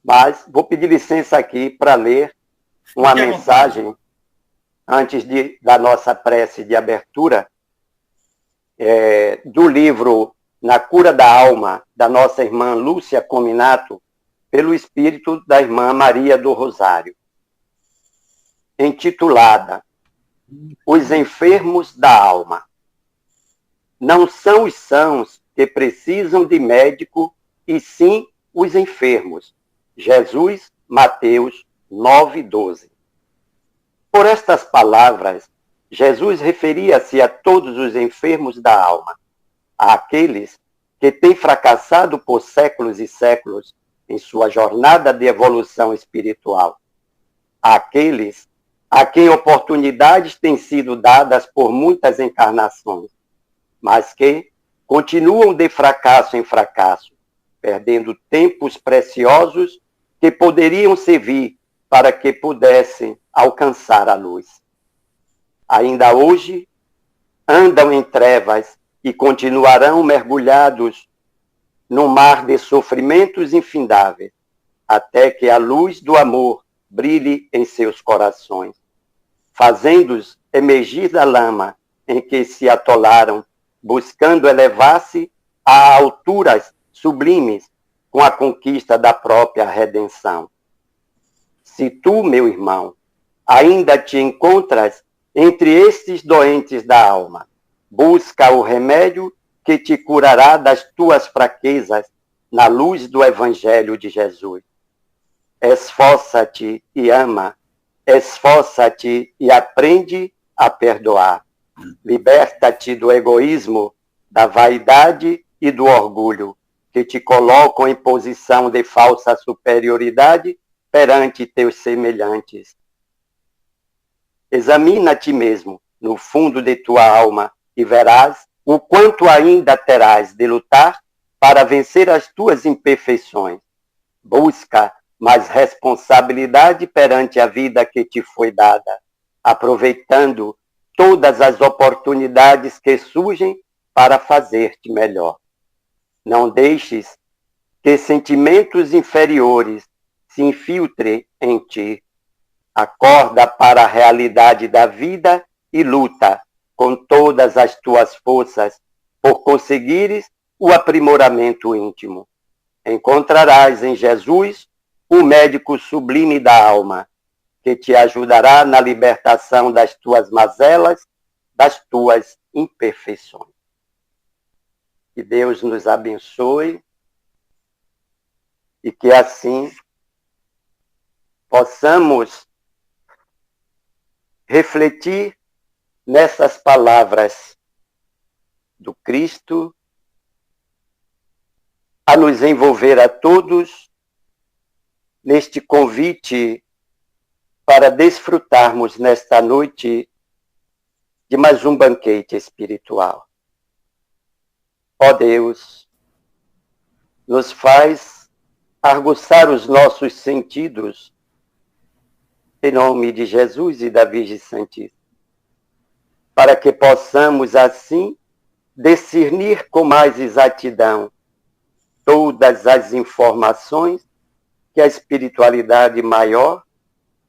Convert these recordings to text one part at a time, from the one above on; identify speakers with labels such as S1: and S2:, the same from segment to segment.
S1: Mas vou pedir licença aqui para ler uma mensagem antes da nossa prece de abertura, do livro Na Cura da Alma, da nossa irmã Lúcia Cominato, pelo espírito da irmã Maria do Rosário, intitulada Os Enfermos da Alma. Não são os sãos que precisam de médico, e sim os enfermos. Jesus, Mateus 9:12. Por estas palavras, Jesus referia-se a todos os enfermos da alma, àqueles que têm fracassado por séculos e séculos em sua jornada de evolução espiritual, àqueles a quem oportunidades têm sido dadas por muitas encarnações, mas que continuam de fracasso em fracasso, perdendo tempos preciosos que poderiam servir para que pudessem alcançar a luz. Ainda hoje, andam em trevas e continuarão mergulhados no mar de sofrimentos infindáveis, até que a luz do amor brilhe em seus corações, fazendo-os emergir da lama em que se atolaram, buscando elevar-se a alturas sublimes com a conquista da própria redenção. Se tu, meu irmão, ainda te encontras entre estes doentes da alma, busca o remédio que te curará das tuas fraquezas na luz do Evangelho de Jesus. Esforça-te e ama, esforça-te e aprende a perdoar. Liberta-te do egoísmo, da vaidade e do orgulho, que te colocam em posição de falsa superioridade perante teus semelhantes. Examina a ti mesmo no fundo de tua alma e verás o quanto ainda terás de lutar para vencer as tuas imperfeições. Busca mais responsabilidade perante a vida que te foi dada, aproveitando todas as oportunidades que surgem para fazer-te melhor. Não deixes que sentimentos inferiores se infiltrem em ti. Acorda para a realidade da vida e luta com todas as tuas forças por conseguires o aprimoramento íntimo. Encontrarás em Jesus o médico sublime da alma, que te ajudará na libertação das tuas mazelas, das tuas imperfeições. Que Deus nos abençoe e que assim possamos refletir nessas palavras do Cristo a nos envolver a todos neste convite para desfrutarmos nesta noite de mais um banquete espiritual. Ó Deus, nos faz aguçar os nossos sentidos em nome de Jesus e da Virgem Santíssima, para que possamos assim discernir com mais exatidão todas as informações que a espiritualidade maior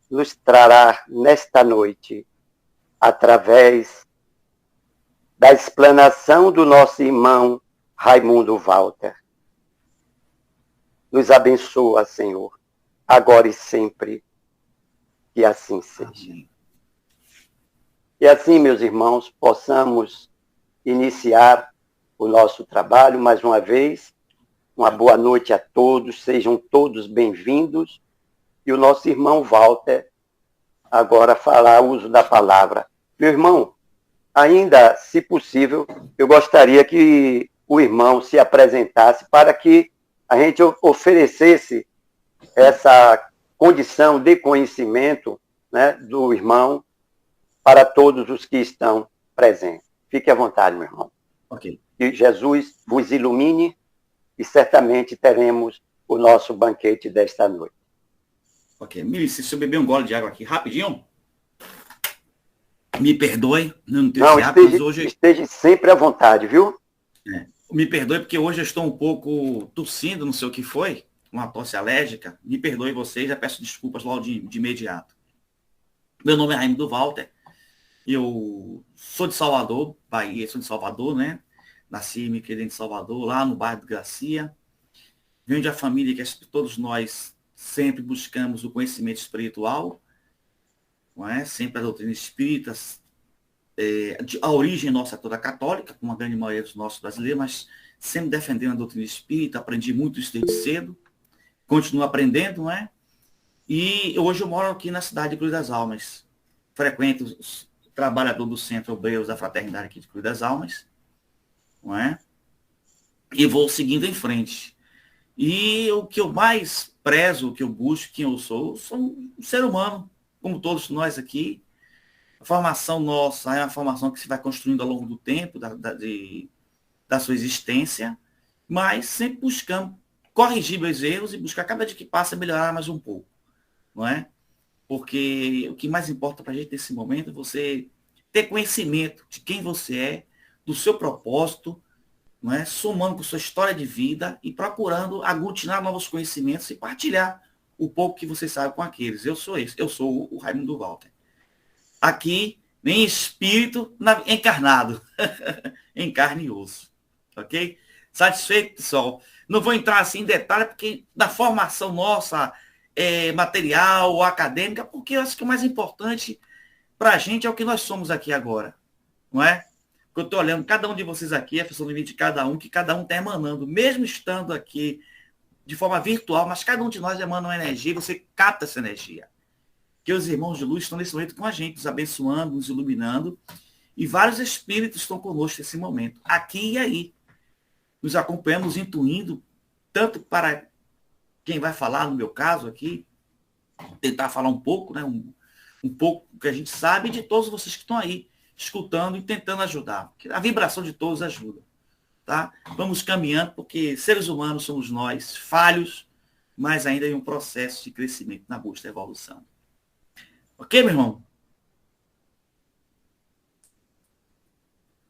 S1: nos trará nesta noite, através da explanação do nosso irmão Raimundo Walter. Nos abençoa, Senhor, agora e sempre, que assim seja. Amém. E assim, meus irmãos, possamos iniciar o nosso trabalho mais uma vez. Uma boa noite a todos, sejam todos bem-vindos. E o nosso irmão Walter agora fará uso da palavra. Meu irmão, ainda, se possível, eu gostaria que o irmão se apresentasse para que a gente oferecesse essa condição de conhecimento, né, do irmão para todos os que estão presentes. Fique à vontade, meu irmão.
S2: Ok.
S1: Que Jesus vos ilumine e certamente teremos o nosso banquete desta noite.
S2: Ok. Milice, se eu beber um gole de água aqui rapidinho, me perdoe, não tenho esse hábito, mas hoje...
S1: esteja sempre à vontade, viu?
S2: Me perdoe porque hoje eu estou um pouco tossindo, não sei o que foi, uma tosse alérgica, me perdoe vocês, já peço desculpas logo de imediato. Meu nome é Raimundo Walter, eu sou de Salvador, Bahia, sou de Salvador, né? Nasci e me criei em Salvador, lá no bairro de Gracia. Venho de uma família que todos nós sempre buscamos o conhecimento espiritual, não é? Sempre a doutrina espírita, a origem nossa é toda católica, como a grande maioria dos nossos brasileiros, mas sempre defendendo a doutrina espírita, aprendi muito isso desde cedo, continuo aprendendo, não é? E hoje eu moro aqui na cidade de Cruz das Almas, frequento os trabalhadores do Centro Obreiros da Fraternidade aqui de Cruz das Almas, não é? E vou seguindo em frente. E o que eu mais prezo, o que eu busco, quem eu sou um ser humano, como todos nós aqui. A formação nossa é uma formação que se vai construindo ao longo do tempo, da sua existência, mas sempre buscando corrigir meus erros e buscar cada dia que passa melhorar mais um pouco, não é? Porque o que mais importa para a gente nesse momento é você ter conhecimento de quem você é, do seu propósito, não é? Somando com sua história de vida e procurando aglutinar novos conhecimentos e partilhar o pouco que você sabe com aqueles. Eu sou esse, eu sou o Raimundo Walter. Aqui, em espírito encarnado, em carne e osso. Ok? Satisfeito, pessoal? Não vou entrar assim em detalhe, porque da formação nossa, material ou acadêmica, porque eu acho que o mais importante para a gente é o que nós somos aqui agora. Não é? Porque eu estou olhando cada um de vocês aqui, a função de vida de cada um, que cada um está emanando, mesmo estando aqui de forma virtual, mas cada um de nós emana uma energia e você capta essa energia. Que os irmãos de luz estão nesse momento com a gente, nos abençoando, nos iluminando, e vários espíritos estão conosco nesse momento, aqui e aí, nos acompanhando, nos intuindo, tanto para quem vai falar, no meu caso aqui, tentar falar um pouco, né, um pouco que a gente sabe, e de todos vocês que estão aí, escutando e tentando ajudar. A vibração de todos ajuda. Tá? Vamos caminhando, porque seres humanos somos nós, falhos, mas ainda em um processo de crescimento na busca da evolução. Ok, meu irmão?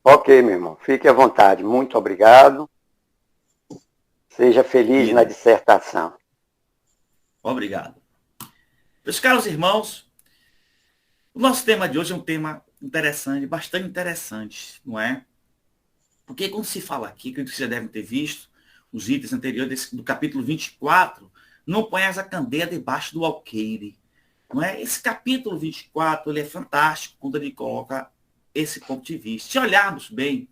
S1: Ok, meu irmão. Fique à vontade. Muito obrigado. Seja feliz na dissertação.
S2: Obrigado. Meus caros irmãos, o nosso tema de hoje é um tema interessante, bastante interessante, não é? Porque quando se fala aqui, que vocês já devem ter visto, os itens anteriores do capítulo 24, não ponhas a candeia debaixo do alqueire. Não é? Esse capítulo 24 ele é fantástico quando ele coloca esse ponto de vista. Se olharmos bem,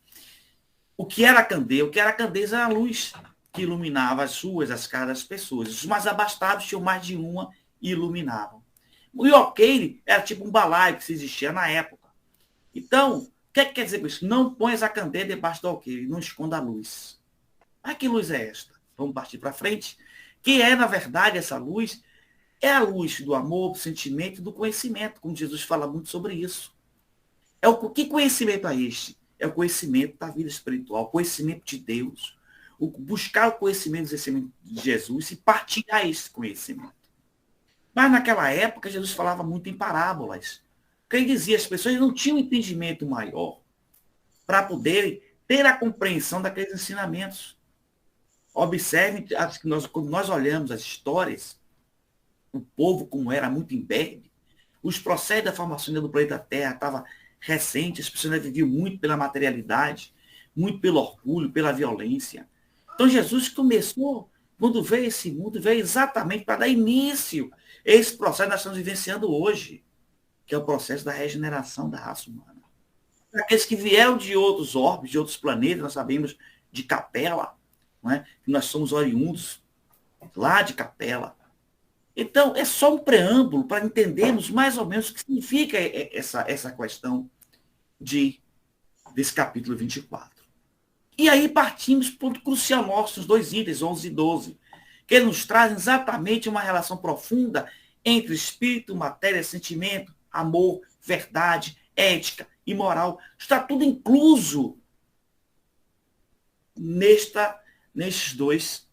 S2: o que era a candeia? O que era a candeia era a luz que iluminava as ruas, as casas das pessoas. Os mais abastados tinham mais de uma e iluminavam. O alqueire era tipo um balaio que se existia na época. Então, o que é que quer dizer com isso? Não ponhas a candeia debaixo do alqueire, não esconda a luz. Mas que luz é esta? Vamos partir para frente. Que é, na verdade, essa luz? É a luz do amor, do sentimento e do conhecimento, como Jesus fala muito sobre isso. Que conhecimento é este? É o conhecimento da vida espiritual, o conhecimento de Deus, buscar o conhecimento de Jesus e partilhar esse conhecimento. Mas naquela época, Jesus falava muito em parábolas. Quem dizia, as pessoas não tinham um entendimento maior para poderem ter a compreensão daqueles ensinamentos. Observem, quando nós olhamos as histórias, o povo, como era muito imberbe, os processos da formação do planeta Terra estavam recentes, as pessoas viviam muito pela materialidade, muito pelo orgulho, pela violência. Então Jesus começou, quando veio esse mundo, veio exatamente para dar início a esse processo que nós estamos vivenciando hoje, que é o processo da regeneração da raça humana. Aqueles que vieram de outros órbitos, de outros planetas, nós sabemos de Capela, não é? Que nós somos oriundos lá de Capela. Então, é só um preâmbulo para entendermos mais ou menos o que significa essa questão desse capítulo 24. E aí partimos para o ponto crucial nosso, os dois itens, 11 e 12, que nos trazem exatamente uma relação profunda entre espírito, matéria, sentimento, amor, verdade, ética e moral. Está tudo incluso nestes dois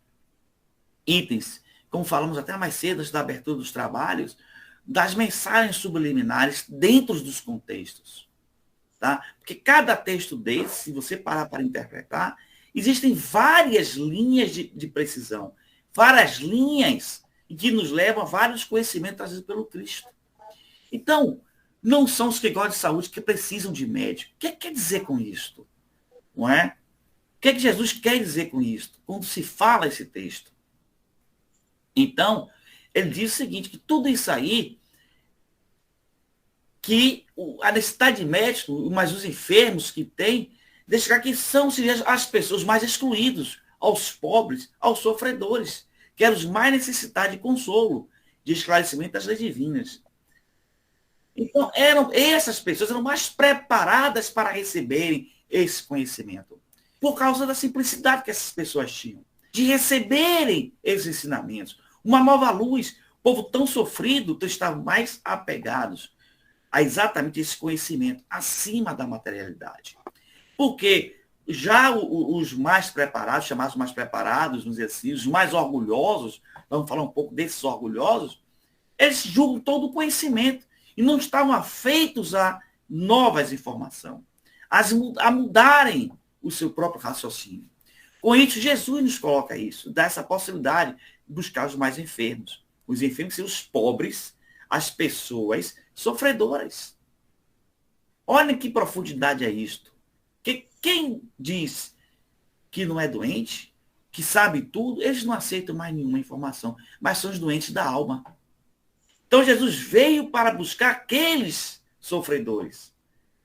S2: itens. Como falamos até mais cedo, da abertura dos trabalhos, das mensagens subliminares dentro dos contextos. Tá? Porque cada texto desse, se você parar para interpretar, existem várias linhas de precisão, várias linhas que nos levam a vários conhecimentos trazidos pelo Cristo. Então, não são os que gostam de saúde que precisam de médico. O que quer dizer com isto? Não é? O que Jesus quer dizer com isto? Quando se fala esse texto. Então, ele diz o seguinte, que tudo isso aí, que a necessidade de médico, mas os enfermos que tem, deixar que são as pessoas mais excluídas, aos pobres, aos sofredores, que eram os mais necessitados de consolo, de esclarecimento das leis divinas. Então, essas pessoas eram mais preparadas para receberem esse conhecimento, por causa da simplicidade que essas pessoas tinham, de receberem esses ensinamentos. Uma nova luz, o povo tão sofrido, estavam mais apegados a exatamente esse conhecimento, acima da materialidade. Porque já os mais preparados, chamados mais preparados, vamos dizer assim, os mais orgulhosos, vamos falar um pouco desses orgulhosos, eles julgam todo o conhecimento e não estavam afeitos a novas informações, a mudarem o seu próprio raciocínio. Com isso, Jesus nos coloca isso, dá essa possibilidade de buscar os mais enfermos. Os enfermos são os pobres, as pessoas sofredoras. Olhem que profundidade é isto. Que quem diz que não é doente, que sabe tudo, eles não aceitam mais nenhuma informação, mas são os doentes da alma. Então Jesus veio para buscar aqueles sofredores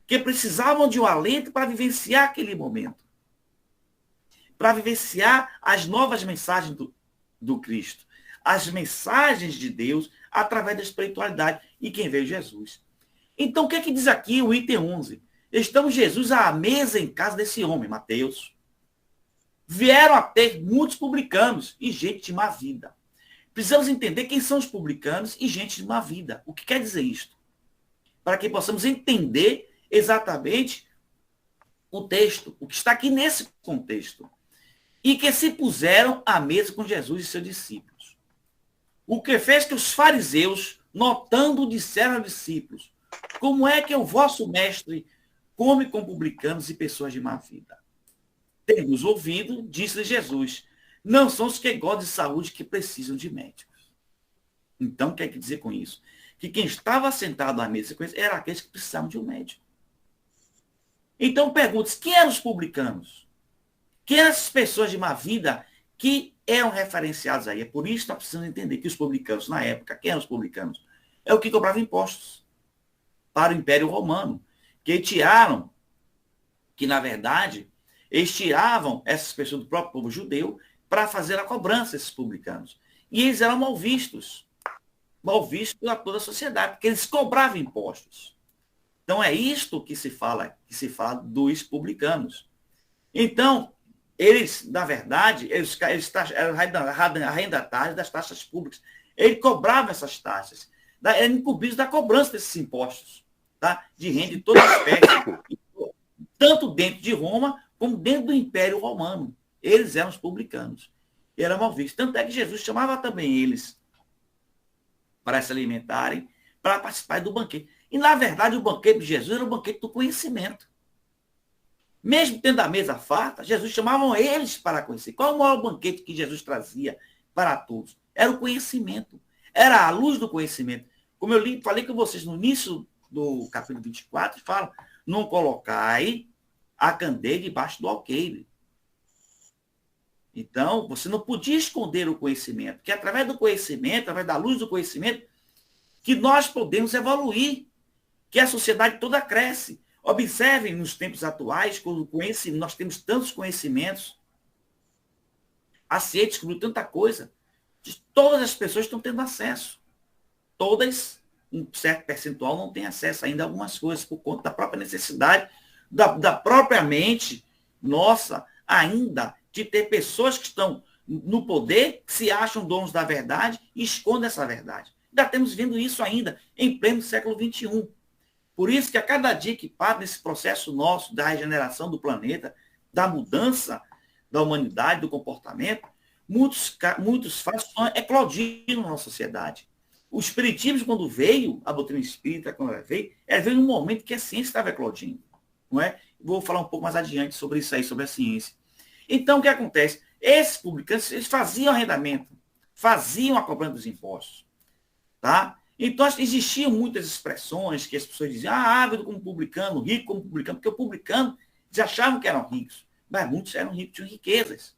S2: que precisavam de um alento para vivenciar aquele momento, para vivenciar as novas mensagens do Cristo, as mensagens de Deus através da espiritualidade, e quem veio Jesus. Então, o que é que diz aqui o item 11? Estamos Jesus à mesa em casa desse homem, Mateus. Vieram a ter muitos publicanos e gente de má vida. Precisamos entender quem são os publicanos e gente de má vida. O que quer dizer isto? Para que possamos entender exatamente o texto, o que está aqui nesse contexto. E que se puseram à mesa com Jesus e seus discípulos. O que fez que os fariseus, notando, disseram aos discípulos: como é que o vosso mestre come com publicanos e pessoas de má vida? Tendo-os ouvido, disse-lhe Jesus: não são os que gozam de saúde que precisam de médicos. Então, o que quer dizer com isso? Que quem estava sentado à mesa era aqueles que precisavam de um médico. Então, pergunta-se: quem eram os publicanos? Quem eram essas pessoas de má vida que eram referenciadas aí? É por isso que nós precisamos entender que os publicanos, na época, quem eram os publicanos? É o que cobrava impostos para o Império Romano, que tiraram, que na verdade, eles tiravam essas pessoas do próprio povo judeu para fazer a cobrança, esses publicanos. E eles eram mal vistos por toda a sociedade, porque eles cobravam impostos. Então é isto que se fala dos publicanos. Então, eles, na verdade, eles eram arrendatários das taxas públicas. Eles cobravam essas taxas. Eram incumbidos da cobrança desses impostos, tá? De renda de toda espécie, tanto dentro de Roma como dentro do Império Romano. Eles eram os publicanos. E eram mal vistos. Tanto é que Jesus chamava também eles para se alimentarem, para participar do banquete. E, na verdade, o banquete de Jesus era o banquete do conhecimento. Mesmo tendo a mesa farta, Jesus chamava eles para conhecer. Qual é o maior banquete que Jesus trazia para todos? Era o conhecimento. Era a luz do conhecimento. Como eu falei com vocês no início do capítulo 24, fala: não colocai a candeia debaixo do alqueire. Então, você não podia esconder o conhecimento, que é através do conhecimento, através da luz do conhecimento, que nós podemos evoluir, que a sociedade toda cresce. Observem nos tempos atuais, quando nós temos tantos conhecimentos, a ciência descobriu tanta coisa, todas as pessoas estão tendo acesso. Todas, um certo percentual, não têm acesso ainda a algumas coisas, por conta da própria necessidade, da própria mente nossa, ainda, de ter pessoas que estão no poder, que se acham donos da verdade e escondem essa verdade. Ainda estamos vendo isso ainda, em pleno século XXI. Por isso que a cada dia que passa nesse processo nosso da regeneração do planeta, da mudança da humanidade, do comportamento, muitos fatos estão eclodindo na nossa sociedade. O espiritismo, quando veio, a doutrina espírita, quando ela veio num momento que a ciência estava eclodindo. Não é? Vou falar um pouco mais adiante sobre isso aí, sobre a ciência. Então, o que acontece? Esses publicanos, eles faziam arrendamento faziam a cobrança dos impostos. Tá? Então, existiam muitas expressões que as pessoas diziam, ávido como publicano, rico como publicano, porque o publicano, eles achavam que eram ricos, mas muitos eram ricos, tinham riquezas.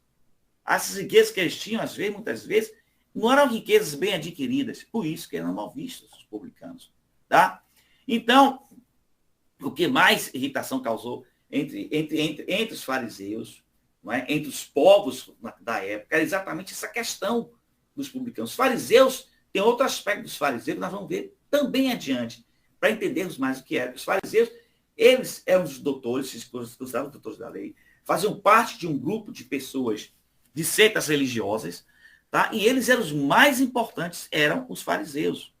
S2: Essas riquezas que eles tinham, às vezes, muitas vezes, não eram riquezas bem adquiridas, por isso que eram mal vistos os publicanos. Tá? Então, o que mais irritação causou entre os fariseus, não é? Entre os povos da época, era exatamente essa questão dos publicanos. Os fariseus, tem outro aspecto dos fariseus que nós vamos ver também adiante, para entendermos mais o que era. Os fariseus, eles eram os doutores, se consideravam doutores da lei, faziam parte de um grupo de pessoas de seitas religiosas, tá? E eles eram os mais importantes, eram os fariseus.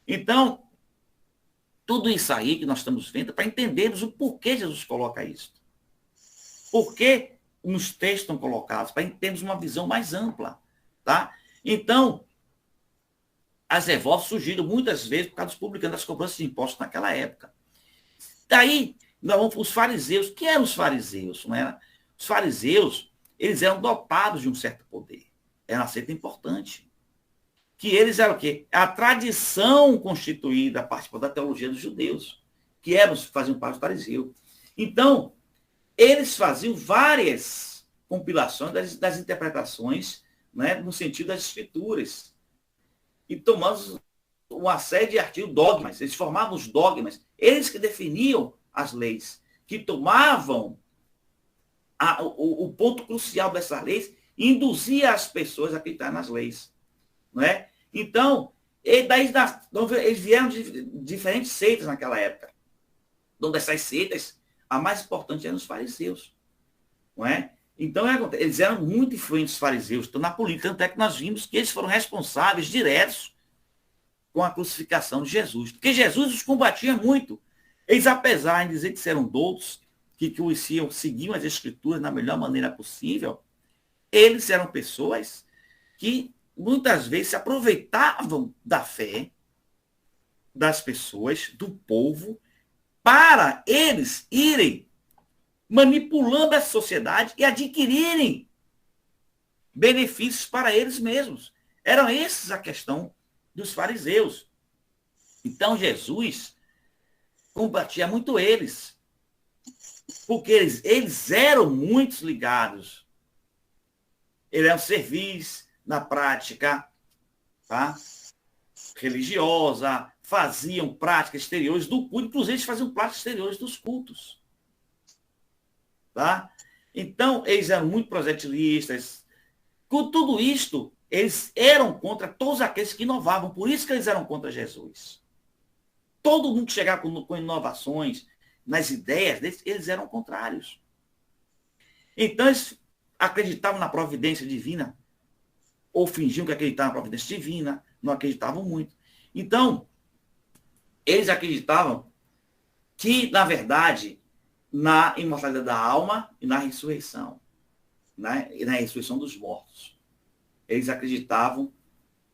S2: Então, tudo isso aí que nós estamos vendo, para entendermos o porquê Jesus coloca isso. Por que nos textos estão colocados? Para termos uma visão mais ampla. Tá? Então, as revoltas surgiram muitas vezes por causa dos publicanos, das cobranças de impostos naquela época. Daí, nós vamos para os fariseus. Quem eram os fariseus? Não era? Os fariseus, eles eram dotados de um certo poder. Era uma seita importante. Que eles eram o quê? A tradição constituída, participando da teologia dos judeus, que faziam parte do fariseu. Então, eles faziam várias compilações das interpretações, né, no sentido das escrituras. E tomando uma série de artigos, dogmas. Eles formavam os dogmas. Eles que definiam as leis, que tomavam o ponto crucial dessas leis e induzia as pessoas a acreditar nas leis. Não é? Então, eles vieram de diferentes seitas naquela época. Então, dessas seitas, a mais importante eram os fariseus. Não é? Então, eles eram muito influentes, os fariseus, então, na política. Tanto é que nós vimos que eles foram responsáveis diretos com a crucificação de Jesus. Porque Jesus os combatia muito. Eles, apesar de dizer que eram doutos, que conheciam, seguiam as escrituras da melhor maneira possível, eles eram pessoas que muitas vezes se aproveitavam da fé das pessoas, do povo, para eles irem manipulando a sociedade e adquirirem benefícios para eles mesmos. Eram esses a questão dos fariseus. Então, Jesus combatia muito eles, porque eles eram muito ligados. Eles eram servis na prática, tá? Religiosa, faziam práticas exteriores do culto, inclusive eles faziam práticas exteriores dos cultos. Tá? Então, eles eram muito proselitistas. Com tudo isto, eles eram contra todos aqueles que inovavam, por isso que eles eram contra Jesus. Todo mundo que chegava com inovações nas ideias deles, eles eram contrários. Então, eles acreditavam na providência divina, ou fingiam que acreditavam na providência divina, não acreditavam muito. Então, eles acreditavam que, na verdade, na imortalidade da alma e na ressurreição, né? E na ressurreição dos mortos. Eles acreditavam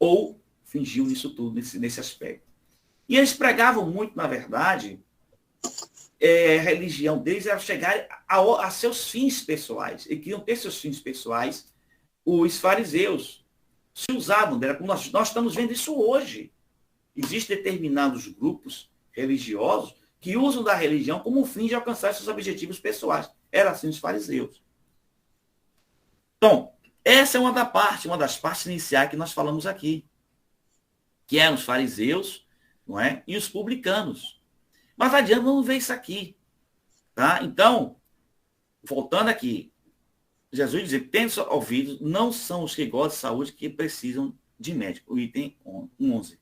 S2: ou fingiam nisso tudo, nesse aspecto. E eles pregavam muito, na verdade, a religião deles era chegar a seus fins pessoais. E queriam ter seus fins pessoais, os fariseus se usavam dela, como nós estamos vendo isso hoje. Existem determinados grupos religiosos que usam da religião como fim de alcançar seus objetivos pessoais. Era assim os fariseus. Então, essa é uma das partes iniciais que nós falamos aqui, que eram os fariseus, não é? E os publicanos. Mas adiante, vamos ver isso aqui. Tá? Então, voltando aqui, Jesus diz, tendo ouvidos, não são os que gozam de saúde que precisam de médico. O item 11.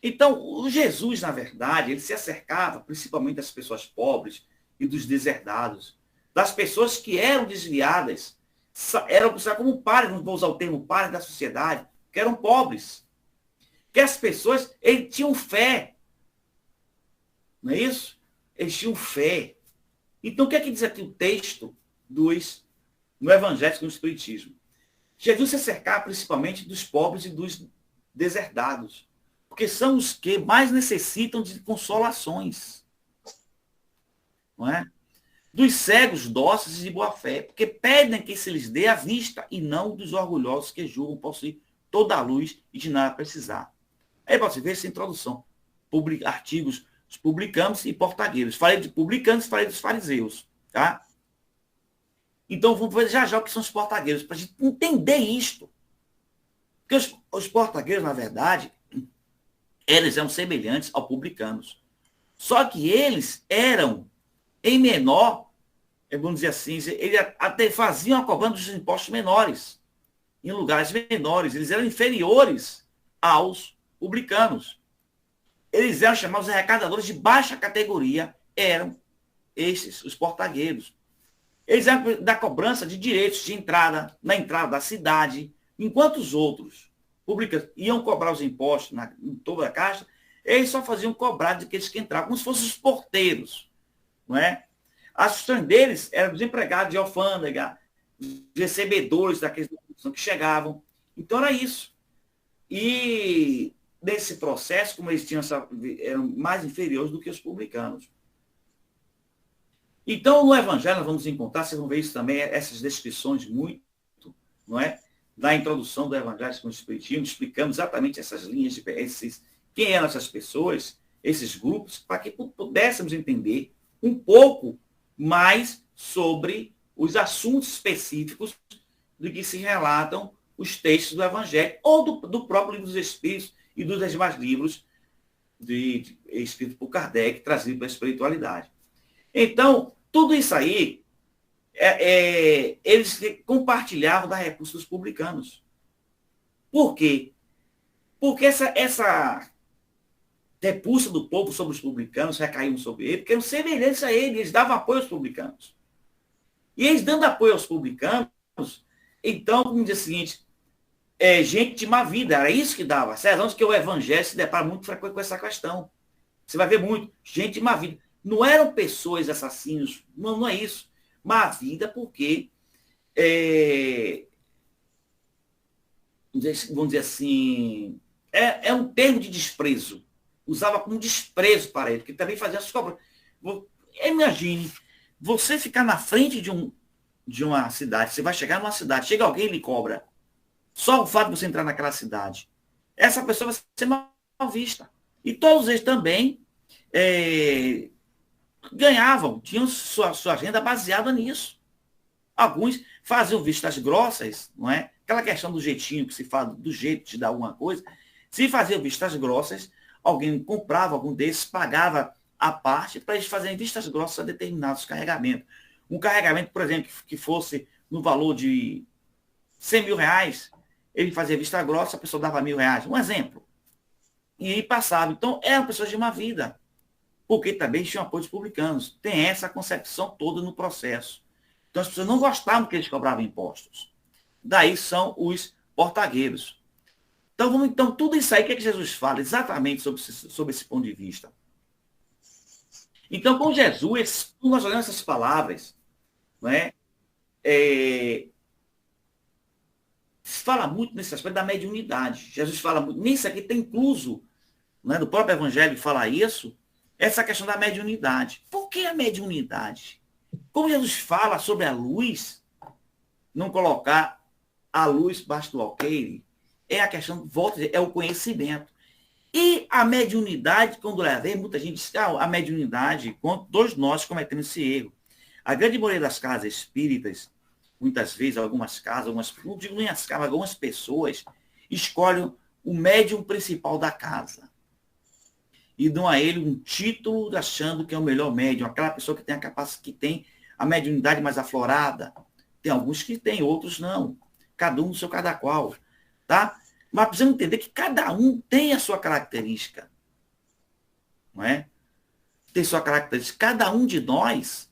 S2: Então, o Jesus, na verdade, ele se acercava principalmente das pessoas pobres e dos deserdados, das pessoas que eram desviadas, eram como pares, não vou usar o termo pares da sociedade, que eram pobres. Que as pessoas, eles tinham fé. Não é isso? Eles tinham fé. Então, o que é que diz aqui o texto no Evangelho e no Espiritismo? Jesus se acercava principalmente dos pobres e dos deserdados, porque são os que mais necessitam de consolações. Não é? Dos cegos, dóceis e de boa fé, porque pedem que se lhes dê a vista e não dos orgulhosos que julgam possuir toda a luz e de nada precisar. Aí você vê essa introdução. Artigos dos publicanos e portagueiros. Falei de publicanos, falei dos fariseus. Tá? Então, vamos ver já já o que são os portagueiros, para a gente entender isto. Porque os portagueiros, na verdade, eles eram semelhantes aos publicanos. Só que eles eram, em menor, vamos dizer assim, eles até faziam a cobrança dos impostos menores, em lugares menores. Eles eram inferiores aos publicanos. Eles eram chamados arrecadadores de baixa categoria, eram esses, os portagueiros. Eles eram da cobrança de direitos de entrada, na entrada da cidade, enquanto os outros públicos iam cobrar os impostos em toda a caixa, eles só faziam cobrar daqueles que entravam, como se fossem os porteiros, não é? A função deles era dos empregados de alfândega, os recebedores daqueles que chegavam. Então era isso. E nesse processo, como eles tinham eram mais inferiores do que os publicanos. Então, no Evangelho, nós vamos encontrar, vocês vão ver isso também, essas descrições muito, não é? Da introdução do Evangelho com o Espiritismo, explicamos exatamente essas linhas, quem eram essas pessoas, esses grupos, para que pudéssemos entender um pouco mais sobre os assuntos específicos do que se relatam os textos do Evangelho, ou do próprio Livro dos Espíritos e dos demais livros escritos por Kardec, trazidos para a espiritualidade. Então, tudo isso aí, eles compartilhavam da recursos dos publicanos. Por quê? Porque essa repulsa do povo sobre os publicanos recaiu sobre ele, porque eram semelhantes a ele, eles davam apoio aos publicanos. E eles dando apoio aos publicanos, então, vamos dizer o seguinte, gente de má vida, era isso que dava. Certo? Que o Evangelho se depara muito frequente com essa questão. Você vai ver muito, gente de má vida. Não eram pessoas assassinos, não é isso. Má vida porque, vamos dizer assim, é um termo de desprezo. Usava como desprezo para ele, porque também fazia as cobras. Imagine, você ficar na frente de uma cidade, você vai chegar numa cidade, chega alguém e lhe cobra. Só o fato de você entrar naquela cidade. Essa pessoa vai ser mal vista. E todos eles também ganhavam, tinham sua agenda baseada nisso. Alguns faziam vistas grossas, não é? Aquela questão do jeitinho que se fala, do jeito de dar alguma coisa. Se faziam vistas grossas, alguém comprava algum desses, pagava a parte para eles fazerem vistas grossas a determinados carregamentos. Um carregamento, por exemplo, que fosse no valor de 100 mil reais, ele fazia vista grossa, a pessoa dava R$1.000. Um exemplo. E passava. Então, eram pessoas de má vida. Porque também tinham apoio dos publicanos. Tem essa concepção toda no processo. Então, as pessoas não gostavam que eles cobravam impostos. Daí são os portagueiros. Então, tudo isso aí, o que é que Jesus fala exatamente sobre esse ponto de vista? Então, com Jesus, nós olhamos essas palavras, não é? Fala muito nesse aspecto da mediunidade. Jesus fala muito. Nisso aqui tem incluso, né, do próprio Evangelho falar isso, essa questão da mediunidade. Por que a mediunidade? Como Jesus fala sobre a luz, não colocar a luz baixo do alqueire, é a questão, volta a dizer, é o conhecimento. E a mediunidade, quando ela vem, muita gente diz que a mediunidade, todos nós cometemos esse erro. A grande maioria das casas espíritas, muitas vezes, algumas casas, não digo nem as casas, algumas pessoas escolhem o médium principal da casa. E dão a ele um título achando que é o melhor médium, aquela pessoa que tem a capacidade, que tem a mediunidade mais aflorada. Tem alguns que têm, outros não. Cada um no seu cada qual. Tá? Mas precisamos entender que cada um tem a sua característica. Não é? Tem sua característica. Cada um de nós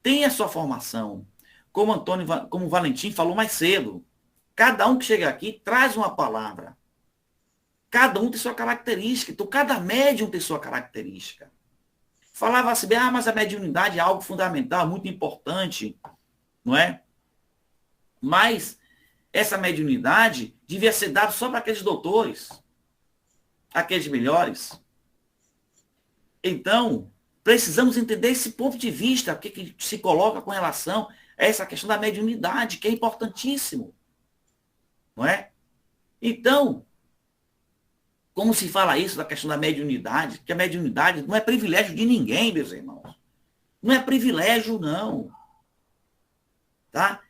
S2: tem a sua formação. Como o Valentim falou mais cedo. Cada um que chega aqui traz uma palavra. Cada um tem sua característica. Então, cada médium tem sua característica. Falava assim, mas a mediunidade é algo fundamental, muito importante, não é? Mas essa mediunidade devia ser dada só para aqueles doutores, aqueles melhores. Então, precisamos entender esse ponto de vista, o que se coloca com relação a essa questão da mediunidade, que é importantíssimo, não é? Então, como se fala isso da questão da mediunidade, que a mediunidade não é privilégio de ninguém, meus irmãos. Não é privilégio, não. Tá?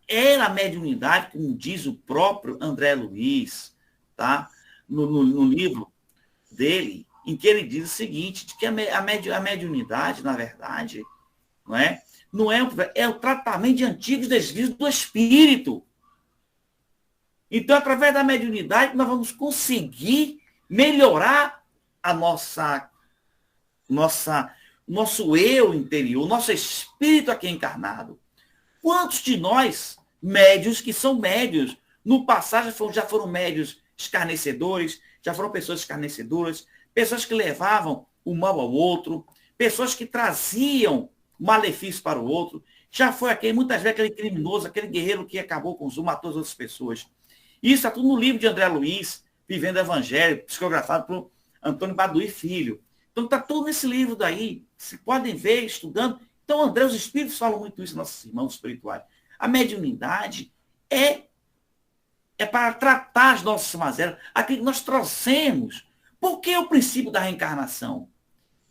S2: Era a mediunidade, como diz o próprio André Luiz, tá? No livro dele, em que ele diz o seguinte, de que a mediunidade, na verdade, não é o tratamento de antigos desvios do espírito. Então, através da mediunidade, nós vamos conseguir melhorar a nosso eu interior, nosso espírito aqui encarnado. Quantos de nós, médios, que são médios, no passado já foram médios escarnecedores, já foram pessoas escarnecedoras, pessoas que levavam o mal ao outro, pessoas que traziam malefício para o outro, já foi muitas vezes aquele criminoso, aquele guerreiro que acabou com os matou as outras pessoas. Isso está tudo no livro de André Luiz, Vivendo o Evangelho, psicografado por Antônio Baduí Filho. Então está tudo nesse livro daí, se podem ver, estudando. Então, André, os espíritos falam muito isso, nossos irmãos espirituais. A mediunidade é para tratar as nossas mazelas, aquilo que nós trouxemos. Por que o princípio da reencarnação?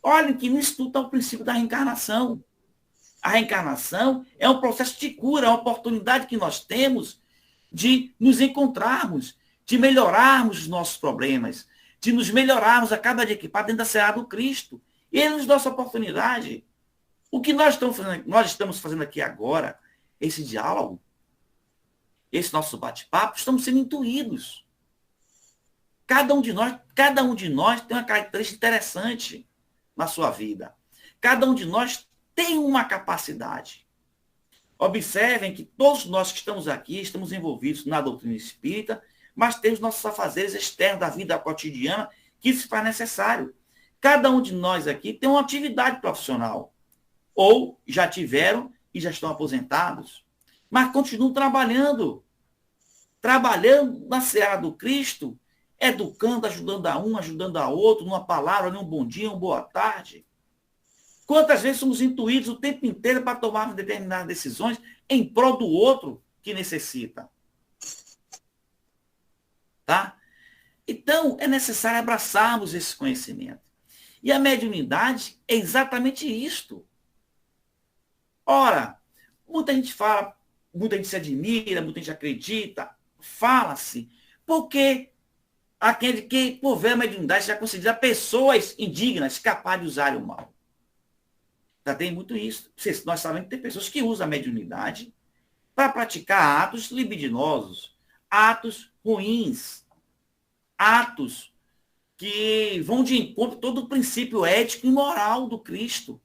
S2: Olhem que nisso tudo está o princípio da reencarnação. A reencarnação é um processo de cura, é uma oportunidade que nós temos de nos encontrarmos, de melhorarmos os nossos problemas, de nos melhorarmos a cada dia que passa dentro da seara do Cristo. E ele nos dá essa oportunidade. O que nós estamos fazendo aqui agora, esse diálogo, esse nosso bate-papo, estamos sendo intuídos. Cada um de nós tem uma característica interessante na sua vida. Cada um de nós tem uma capacidade. Observem que todos nós que estamos aqui, estamos envolvidos na doutrina espírita, mas temos nossos afazeres externos da vida cotidiana que se faz necessário. Cada um de nós aqui tem uma atividade profissional. Ou já tiveram e já estão aposentados, mas continuam trabalhando na seara do Cristo, educando, ajudando a um, ajudando a outro, numa palavra, num bom dia, uma boa tarde. Quantas vezes somos intuídos o tempo inteiro para tomar determinadas decisões em prol do outro que necessita? Tá? Então, é necessário abraçarmos esse conhecimento. E a mediunidade é exatamente isto. Ora, muita gente fala, muita gente se admira, muita gente acredita, fala-se, porque aquele que, por ver a mediunidade, já considera pessoas indignas, capazes de usar o mal. Já tem muito isso. Nós sabemos que tem pessoas que usam a mediunidade para praticar atos libidinosos, atos ruins, atos que vão de encontro a todo o princípio ético e moral do Cristo.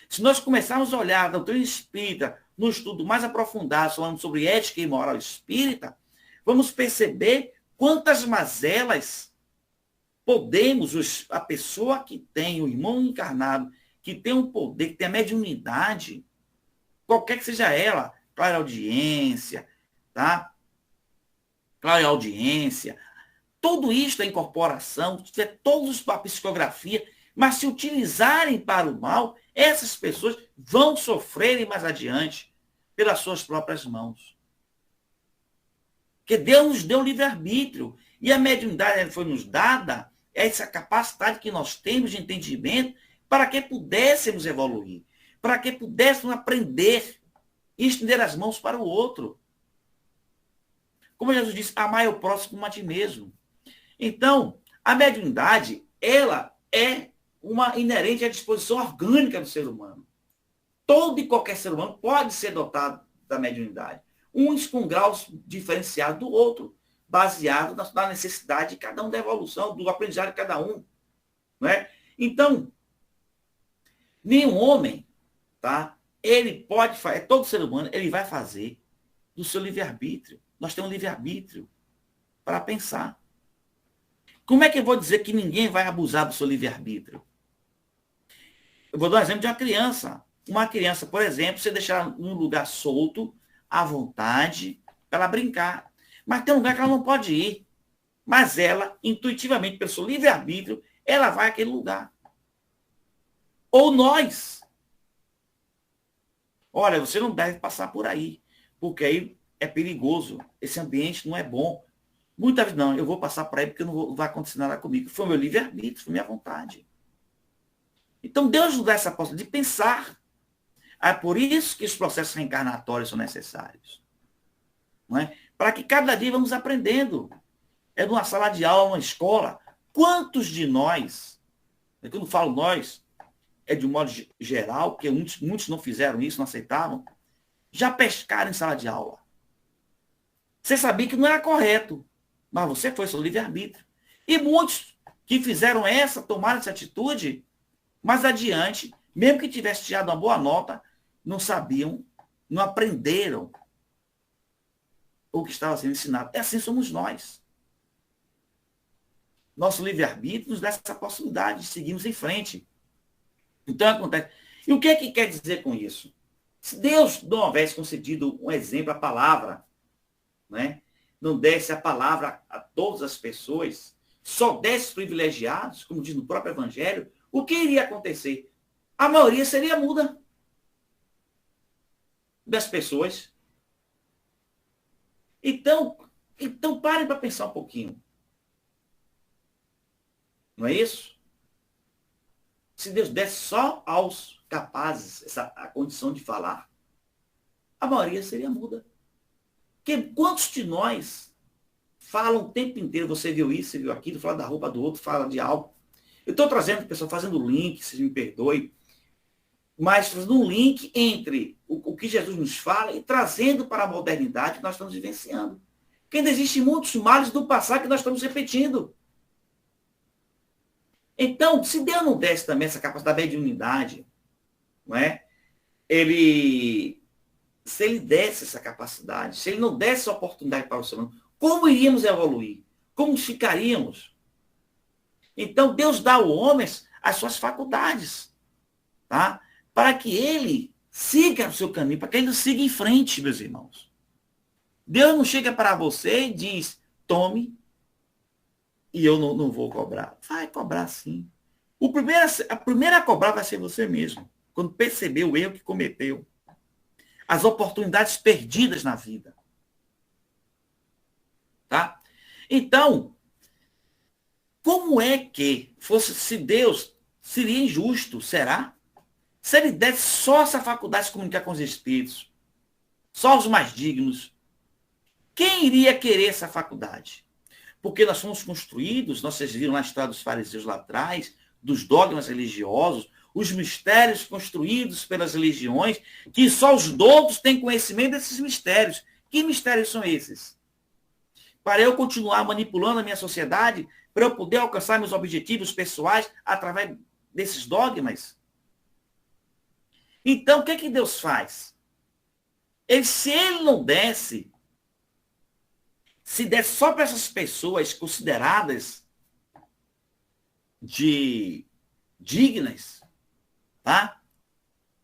S2: Se nós começarmos a olhar a doutrina espírita no estudo mais aprofundado, falando sobre ética e moral espírita, vamos perceber quantas mazelas a pessoa que tem, o irmão encarnado, que tem um poder, que tem a mediunidade, qualquer que seja ela, clareaudiência, tá? Clareaudiência, tudo isso é incorporação, é todos a psicografia, mas se utilizarem para o mal, essas pessoas vão sofrerem mais adiante pelas suas próprias mãos. Porque Deus nos deu livre-arbítrio. E a mediunidade foi nos dada essa capacidade que nós temos de entendimento para que pudéssemos evoluir, para que pudéssemos aprender e estender as mãos para o outro. Como Jesus disse, amai o próximo como a ti mesmo. Então, a mediunidade, ela é uma inerente à disposição orgânica do ser humano. Todo e qualquer ser humano pode ser dotado da mediunidade. Uns com graus diferenciados do outro, baseado na necessidade de cada um, da evolução, do aprendizado de cada um. Não é? Então, nenhum homem, tá? Ele pode fazer, todo ser humano, ele vai fazer do seu livre-arbítrio. Nós temos livre-arbítrio para pensar. Como é que eu vou dizer que ninguém vai abusar do seu livre-arbítrio? Eu vou dar um exemplo de uma criança. Uma criança, por exemplo, você deixar num lugar solto, à vontade, para ela brincar. Mas tem um lugar que ela não pode ir. Mas ela, intuitivamente, pelo seu livre-arbítrio, ela vai àquele lugar. Ou nós. Olha, você não deve passar por aí, porque aí é perigoso. Esse ambiente não é bom. Muitas vezes, não, eu vou passar para ele porque não vai acontecer nada comigo. Foi o meu livre-arbítrio, foi minha vontade. Então, Deus nos dá essa possibilidade de pensar. É por isso que os processos reencarnatórios são necessários. Não é? Para que cada dia vamos aprendendo. É numa sala de aula, numa escola. Quantos de nós, quando eu falo nós, é de um modo geral, porque muitos não fizeram isso, não aceitavam, já pescaram em sala de aula. Você sabia que não era correto, mas você foi seu livre-arbítrio. E muitos que fizeram tomaram essa atitude, mais adiante, mesmo que tivesse tirado uma boa nota, não sabiam, não aprenderam o que estava sendo ensinado. É assim somos nós. Nosso livre-arbítrio nos dá essa possibilidade de seguirmos em frente. Então, acontece. E o que é que quer dizer com isso? Se Deus não houvesse concedido um exemplo, a palavra, né? Não desse a palavra a todas as pessoas, só desse privilegiados, como diz no próprio Evangelho, o que iria acontecer? A maioria seria muda das pessoas. Então parem para pensar um pouquinho. Não é isso? Se Deus desse só aos capazes a condição de falar, a maioria seria muda. Porque quantos de nós falam o tempo inteiro, você viu isso, você viu aquilo, fala da roupa do outro, fala de algo. Eu estou trazendo, pessoal, fazendo link, se me perdoe, mas fazendo um link entre o que Jesus nos fala e trazendo para a modernidade que nós estamos vivenciando. Porque ainda existem muitos males do passado que nós estamos repetindo. Então, se Deus não desse também essa capacidade de mediunidade, não é? Se ele desse essa capacidade, se ele não desse essa oportunidade para o ser humano, como iríamos evoluir? Como ficaríamos? Então, Deus dá ao homem as suas faculdades, tá? Para que ele siga o seu caminho, para que ele siga em frente, meus irmãos. Deus não chega para você e diz, tome, e eu não vou cobrar. Vai cobrar sim. A primeira a cobrar vai ser você mesmo, quando perceber o erro que cometeu. As oportunidades perdidas na vida. Tá? Então, como é que se Deus seria injusto, será? Se ele desse só essa faculdade de se comunicar com os espíritos, só os mais dignos, quem iria querer essa faculdade? Porque nós fomos construídos, vocês viram na história dos fariseus lá atrás, dos dogmas religiosos, os mistérios construídos pelas religiões, que só os doutos têm conhecimento desses mistérios. Que mistérios são esses? Para eu continuar manipulando a minha sociedade, para eu poder alcançar meus objetivos pessoais através desses dogmas? Então, o que é que Deus faz? Se ele não desse, se desse só para essas pessoas consideradas dignas, tá?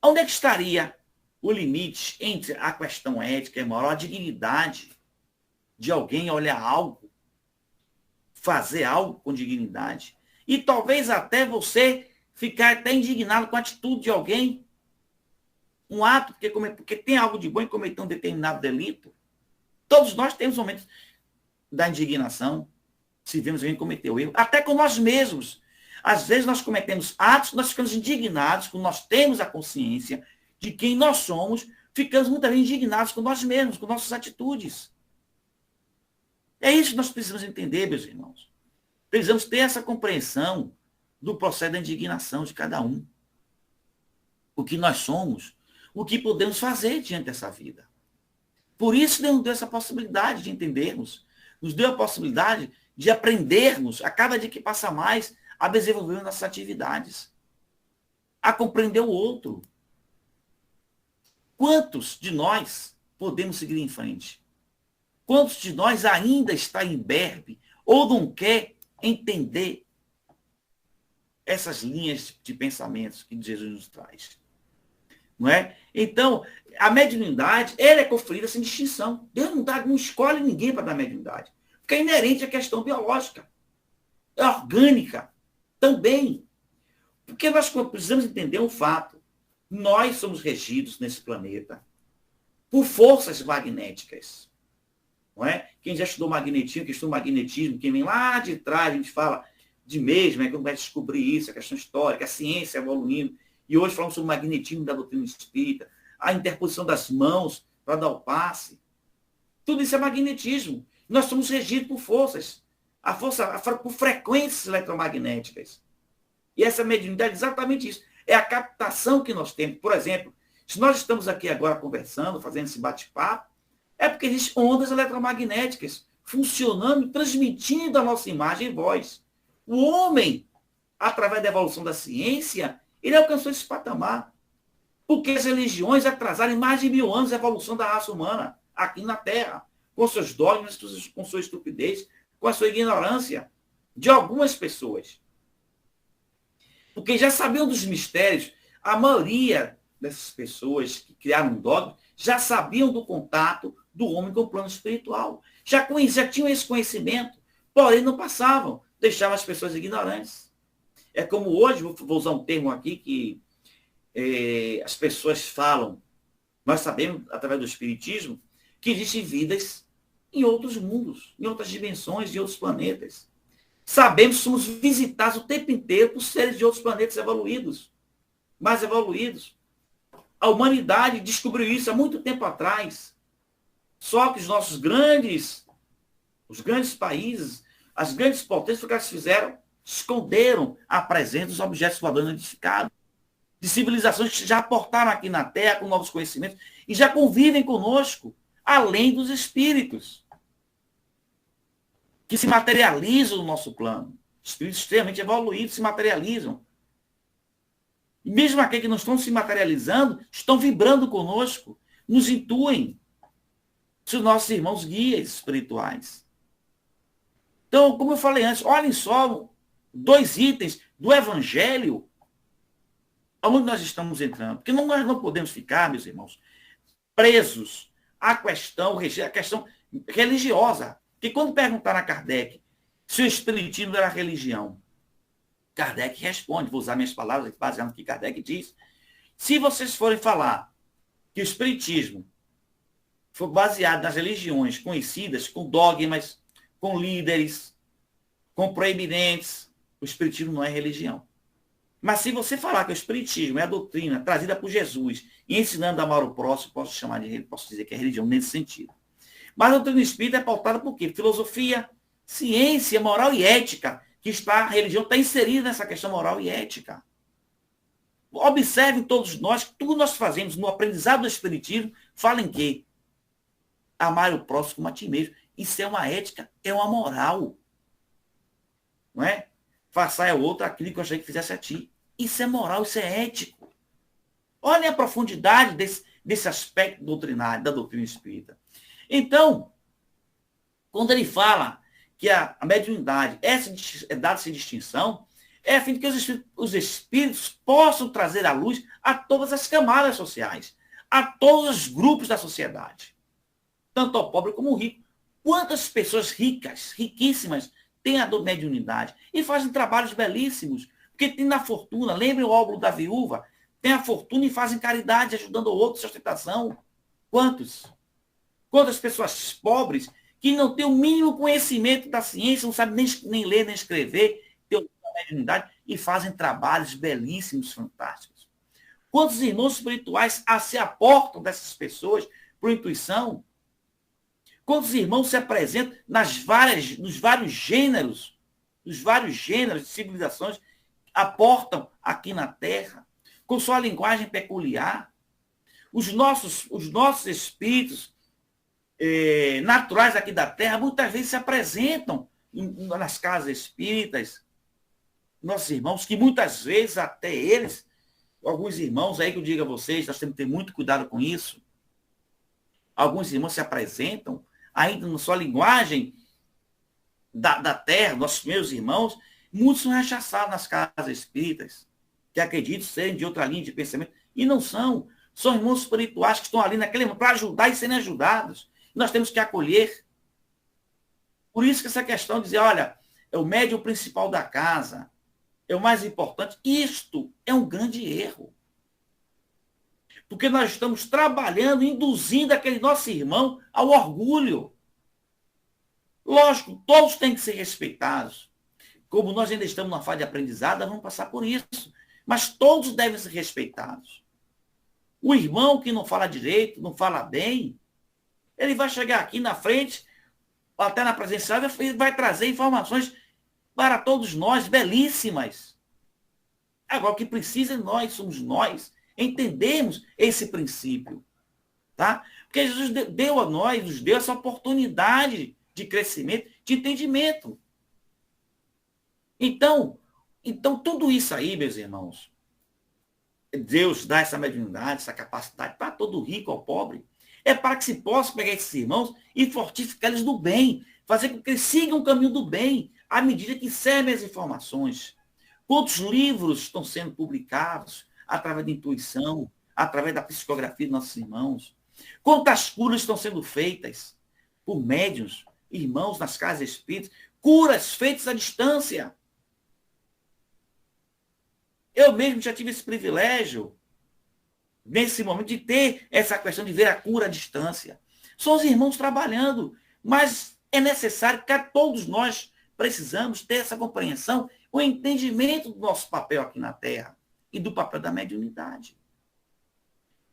S2: Onde é que estaria o limite entre a questão ética e moral, a dignidade de alguém olhar algo, fazer algo com dignidade? E talvez até você ficar até indignado com a atitude de alguém, um ato, porque tem algo de bom em cometer um determinado delito. Todos nós temos momentos da indignação, se vemos alguém cometer o erro, até com nós mesmos. Às vezes nós cometemos atos, nós ficamos indignados, quando nós temos a consciência de quem nós somos, ficamos muitas vezes indignados com nós mesmos, com nossas atitudes. É isso que nós precisamos entender, meus irmãos. Precisamos ter essa compreensão do processo da indignação de cada um. O que nós somos, o que podemos fazer diante dessa vida. Por isso Deus nos deu essa possibilidade de entendermos, nos deu a possibilidade de aprendermos, a cada dia que passa mais, a desenvolver nossas atividades, a compreender o outro. Quantos de nós podemos seguir em frente? Quantos de nós ainda está imberbe ou não quer entender essas linhas de pensamentos que Jesus nos traz? Não é? Então, a mediunidade, ela é conferida sem distinção. Deus não escolhe ninguém para dar mediunidade. Porque é inerente à questão biológica. É orgânica também. Porque nós precisamos entender um fato. Nós somos regidos nesse planeta por forças magnéticas. não é? Quem já estudou magnetismo, quem estudou magnetismo, quem vem lá de trás, a gente fala de mesmo, é que vai descobrir isso, a questão histórica, a ciência evoluindo. E hoje falamos sobre o magnetismo da doutrina espírita, a interposição das mãos para dar o passe. Tudo isso é magnetismo. Nós somos regidos por forças, por frequências eletromagnéticas. E essa mediunidade é exatamente isso. É a captação que nós temos. Por exemplo, se nós estamos aqui agora conversando, fazendo esse bate-papo, é porque existem ondas eletromagnéticas funcionando, transmitindo a nossa imagem e voz. O homem, através da evolução da ciência, ele alcançou esse patamar. Porque as religiões atrasaram mais de 1000 anos a evolução da raça humana aqui na Terra, com seus dogmas, com sua estupidez, com a sua ignorância de algumas pessoas. Porque já sabiam dos mistérios, a maioria dessas pessoas que criaram um dogma já sabiam do contato do homem com o plano espiritual. Já tinham esse conhecimento, porém não passavam, deixavam as pessoas ignorantes. É como hoje, vou usar um termo aqui que as pessoas falam, nós sabemos, através do espiritismo, que existem vidas em outros mundos, em outras dimensões, em outros planetas. Sabemos que somos visitados o tempo inteiro por seres de outros planetas evoluídos, mais evoluídos. A humanidade descobriu isso há muito tempo atrás. Só que os grandes países, as grandes potências, o que elas fizeram? Esconderam a presença dos objetos voadores identificados, de civilizações que já aportaram aqui na Terra com novos conhecimentos e já convivem conosco, além dos espíritos que se materializam no nosso plano. Espíritos extremamente evoluídos se materializam. E mesmo aqueles que não estão se materializando, estão vibrando conosco, nos intuem. São nossos irmãos guias espirituais. Então, como eu falei antes, olhem só 2 itens do Evangelho aonde nós estamos entrando. Porque nós não podemos ficar, meus irmãos, presos à questão religiosa. Porque quando perguntaram a Kardec se o espiritismo era religião, Kardec responde, vou usar minhas palavras baseado no que Kardec diz, se vocês forem falar que o espiritismo foi baseado nas religiões conhecidas, com dogmas, com líderes, com proeminentes, o espiritismo não é religião. Mas se você falar que o espiritismo é a doutrina trazida por Jesus e ensinando a amar o próximo, posso dizer que é religião nesse sentido. Mas a doutrina espírita é pautada por quê? Filosofia, ciência, moral e ética, a religião está inserida nessa questão moral e ética. Observem todos nós, que tudo nós fazemos no aprendizado do espiritismo, fala em quê? Amar o próximo como a ti mesmo. Isso é uma ética, é uma moral. Não é? Faça ao outro aquilo que eu achei que fizesse a ti. Isso é moral, isso é ético. Olhem a profundidade desse aspecto doutrinário, da doutrina espírita. Então, quando ele fala que a mediunidade é dada essa distinção, é a fim de que os espíritos possam trazer à luz a todas as camadas sociais, a todos os grupos da sociedade, tanto ao pobre como ao rico. Quantas pessoas ricas, riquíssimas, têm a mediunidade e fazem trabalhos belíssimos, porque tem na fortuna, lembrem o óbolo da viúva, tem a fortuna e fazem caridade, ajudando o outro, sustentação. Quantos? Quantas pessoas pobres que não têm o mínimo conhecimento da ciência, não sabem nem ler, nem escrever, têm a mediunidade e fazem trabalhos belíssimos, fantásticos. Quantos irmãos espirituais se aportam dessas pessoas por intuição? Quantos irmãos se apresentam nos vários gêneros de civilizações aportam aqui na Terra, com sua linguagem peculiar? Os nossos espíritos naturais aqui da Terra, muitas vezes se apresentam nas casas espíritas, nossos irmãos, que muitas vezes até eles, alguns irmãos aí que eu digo a vocês, nós temos que ter muito cuidado com isso, alguns irmãos se apresentam ainda na sua linguagem da Terra, nossos meus irmãos, muitos são rechaçados nas casas espíritas, que acreditam serem de outra linha de pensamento, e não são. São irmãos espirituais que estão ali naquele para ajudar e serem ajudados. Nós temos que acolher. Por isso que essa questão de dizer, olha, é o médium principal da casa, é o mais importante, isto é um grande erro. Porque nós estamos trabalhando, induzindo aquele nosso irmão ao orgulho. Lógico, todos têm que ser respeitados. Como nós ainda estamos na fase de aprendizado, nós vamos passar por isso. Mas todos devem ser respeitados. O irmão que não fala direito, não fala bem, ele vai chegar aqui na frente, até na presencial, e vai trazer informações para todos nós, belíssimas. Agora, o que precisa nós, somos nós, entendermos esse princípio. Tá? Porque Jesus deu a nós, nos deu essa oportunidade de crescimento, de entendimento. Então, tudo isso aí, meus irmãos, Deus dá essa mediunidade, essa capacidade para todo rico ou pobre, é para que se possa pegar esses irmãos e fortificar eles do bem, fazer com que eles sigam o caminho do bem, à medida que servem as informações. Quantos livros estão sendo publicados através da intuição, através da psicografia dos nossos irmãos? Quantas curas estão sendo feitas por médiuns, irmãos nas casas espíritas, curas feitas à distância. Eu mesmo já tive esse privilégio, nesse momento, de ter essa questão de ver a cura à distância. São os irmãos trabalhando, mas é necessário que todos nós precisamos ter essa compreensão, o entendimento do nosso papel aqui na Terra e do papel da mediunidade.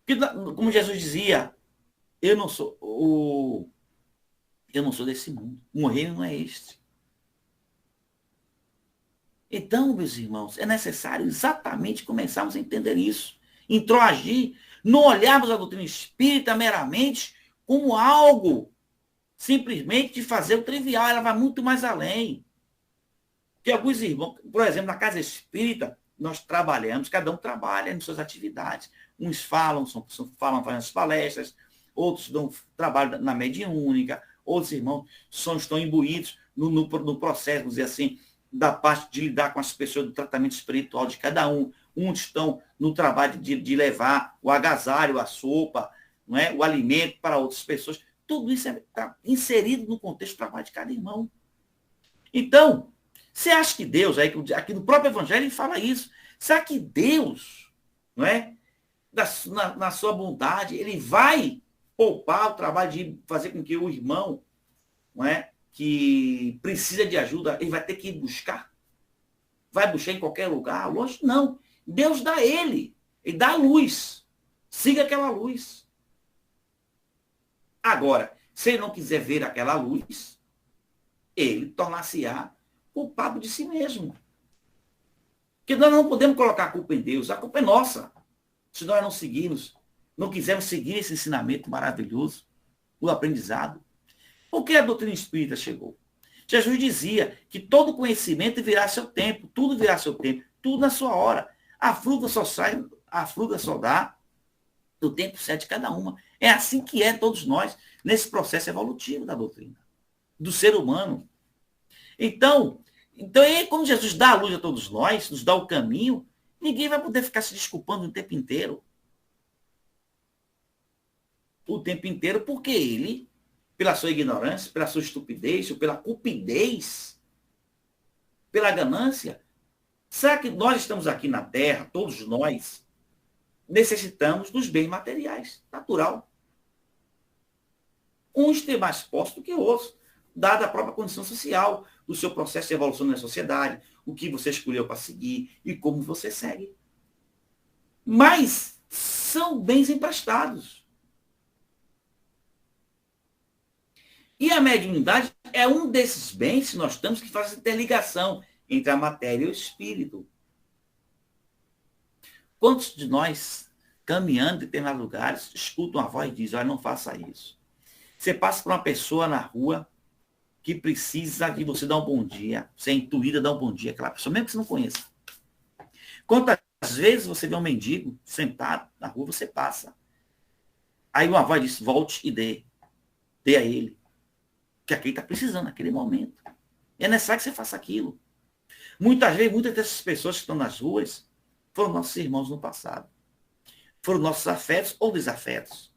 S2: Porque, como Jesus dizia, eu não sou desse mundo. O reino não é este. Então, meus irmãos, é necessário exatamente começarmos a entender isso. Introagir, não olharmos a doutrina espírita meramente como algo simplesmente de fazer o trivial. Ela vai muito mais além. Porque alguns irmãos, por exemplo, na casa espírita, nós trabalhamos, cada um trabalha em suas atividades. Uns falam fazendo as palestras, outros dão trabalho na mediúnica, outros irmãos estão imbuídos no processo, vamos dizer assim, da parte de lidar com as pessoas do tratamento espiritual de cada um. Uns estão no trabalho de levar o agasalho, a sopa, não é? O alimento para outras pessoas. Tudo isso está inserido no contexto do trabalho de cada irmão. Então, você acha que Deus, aqui no próprio Evangelho ele fala isso, será que Deus, não é? Na sua bondade, ele vai poupar o trabalho de fazer com que o irmão, não é, que precisa de ajuda, ele vai ter que ir buscar? Vai buscar em qualquer lugar? Lógico, não. Deus dá a ele dá a luz. Siga aquela luz. Agora, se ele não quiser ver aquela luz, ele tornar-se-á culpado de si mesmo. Porque nós não podemos colocar a culpa em Deus, a culpa é nossa. Se nós não seguirmos, não quisermos seguir esse ensinamento maravilhoso, o aprendizado. Por que a doutrina espírita chegou? Jesus dizia que todo conhecimento virá a seu tempo, tudo virá a seu tempo, tudo na sua hora. A fruta só dá no tempo certo de cada uma. É assim que é todos nós, nesse processo evolutivo da doutrina, do ser humano. Então quando Jesus dá a luz a todos nós, nos dá o caminho, ninguém vai poder ficar se desculpando o tempo inteiro. O tempo inteiro, porque ele, pela sua ignorância, pela sua estupidez, ou pela cupidez, pela ganância, será que nós estamos aqui na Terra, todos nós, necessitamos dos bens materiais, natural. Uns têm mais posse do que outros, dada a própria condição social, do seu processo de evolução na sociedade, o que você escolheu para seguir e como você segue. Mas são bens emprestados. E a mediunidade é um desses bens que nós temos que fazer interligação entre a matéria e o espírito. Quantos de nós, caminhando em determinados lugares, escutam uma voz e dizem, olha, não faça isso. Você passa por uma pessoa na rua que precisa de você dar um bom dia, você é intuída a dar um bom dia àquela pessoa, mesmo que você não conheça. Quantas vezes você vê um mendigo sentado na rua, você passa. Aí uma voz diz, volte e dê a ele. Que aquele está precisando naquele momento. É necessário que você faça aquilo. Muitas dessas pessoas que estão nas ruas foram nossos irmãos no passado. Foram nossos afetos ou desafetos.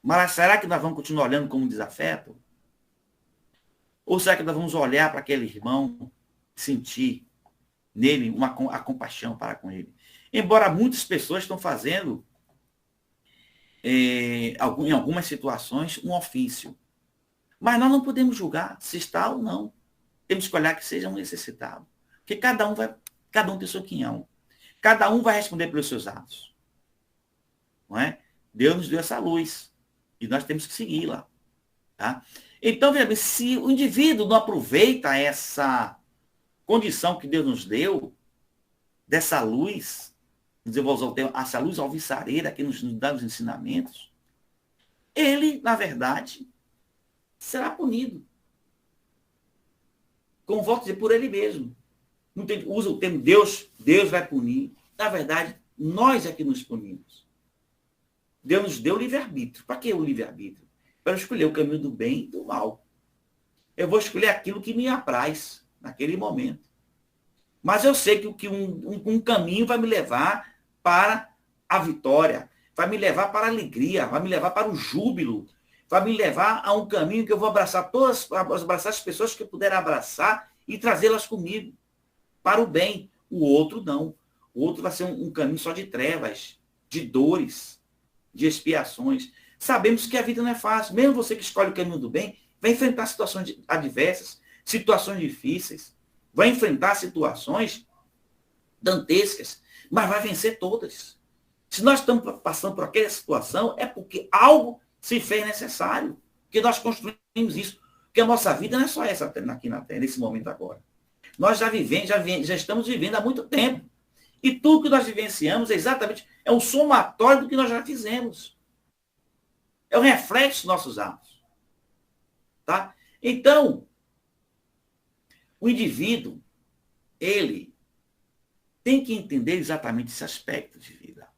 S2: Mas será que nós vamos continuar olhando como desafeto? Ou será que nós vamos olhar para aquele irmão, sentir nele a compaixão para com ele? Embora muitas pessoas estão fazendo, em algumas situações, um ofício. Mas nós não podemos julgar se está ou não. Temos que olhar que seja um necessitado. Porque cada um tem sua quinhão. Cada um vai responder pelos seus atos. Não é? Deus nos deu essa luz. E nós temos que segui-la. Tá? Então, veja bem, se o indivíduo não aproveita essa condição que Deus nos deu, dessa luz, essa luz alvissareira que nos dá os ensinamentos, ele, na verdade, será punido. Como volto a dizer, por ele mesmo. Não tem, usa o termo Deus vai punir. Na verdade, nós é que nos punimos. Deus nos deu livre-arbítrio. Para que o livre-arbítrio? Para escolher o caminho do bem e do mal. Eu vou escolher aquilo que me apraz naquele momento. Mas eu sei que um caminho vai me levar para a vitória, vai me levar para a alegria, vai me levar para o júbilo, vai me levar a um caminho que eu vou abraçar as pessoas que eu puder abraçar e trazê-las comigo, para o bem. O outro não. O outro vai ser um caminho só de trevas, de dores, de expiações. Sabemos que a vida não é fácil. Mesmo você que escolhe o caminho do bem, vai enfrentar situações adversas, situações difíceis, vai enfrentar situações dantescas, mas vai vencer todas. Se nós estamos passando por aquela situação, é porque algo se fez necessário, que nós construímos isso. Porque a nossa vida não é só essa aqui na Terra, nesse momento agora. Nós já estamos vivendo há muito tempo. E tudo que nós vivenciamos é um somatório do que nós já fizemos. É um reflexo dos nossos atos. Tá? Então, o indivíduo, ele tem que entender exatamente esse aspecto de vida.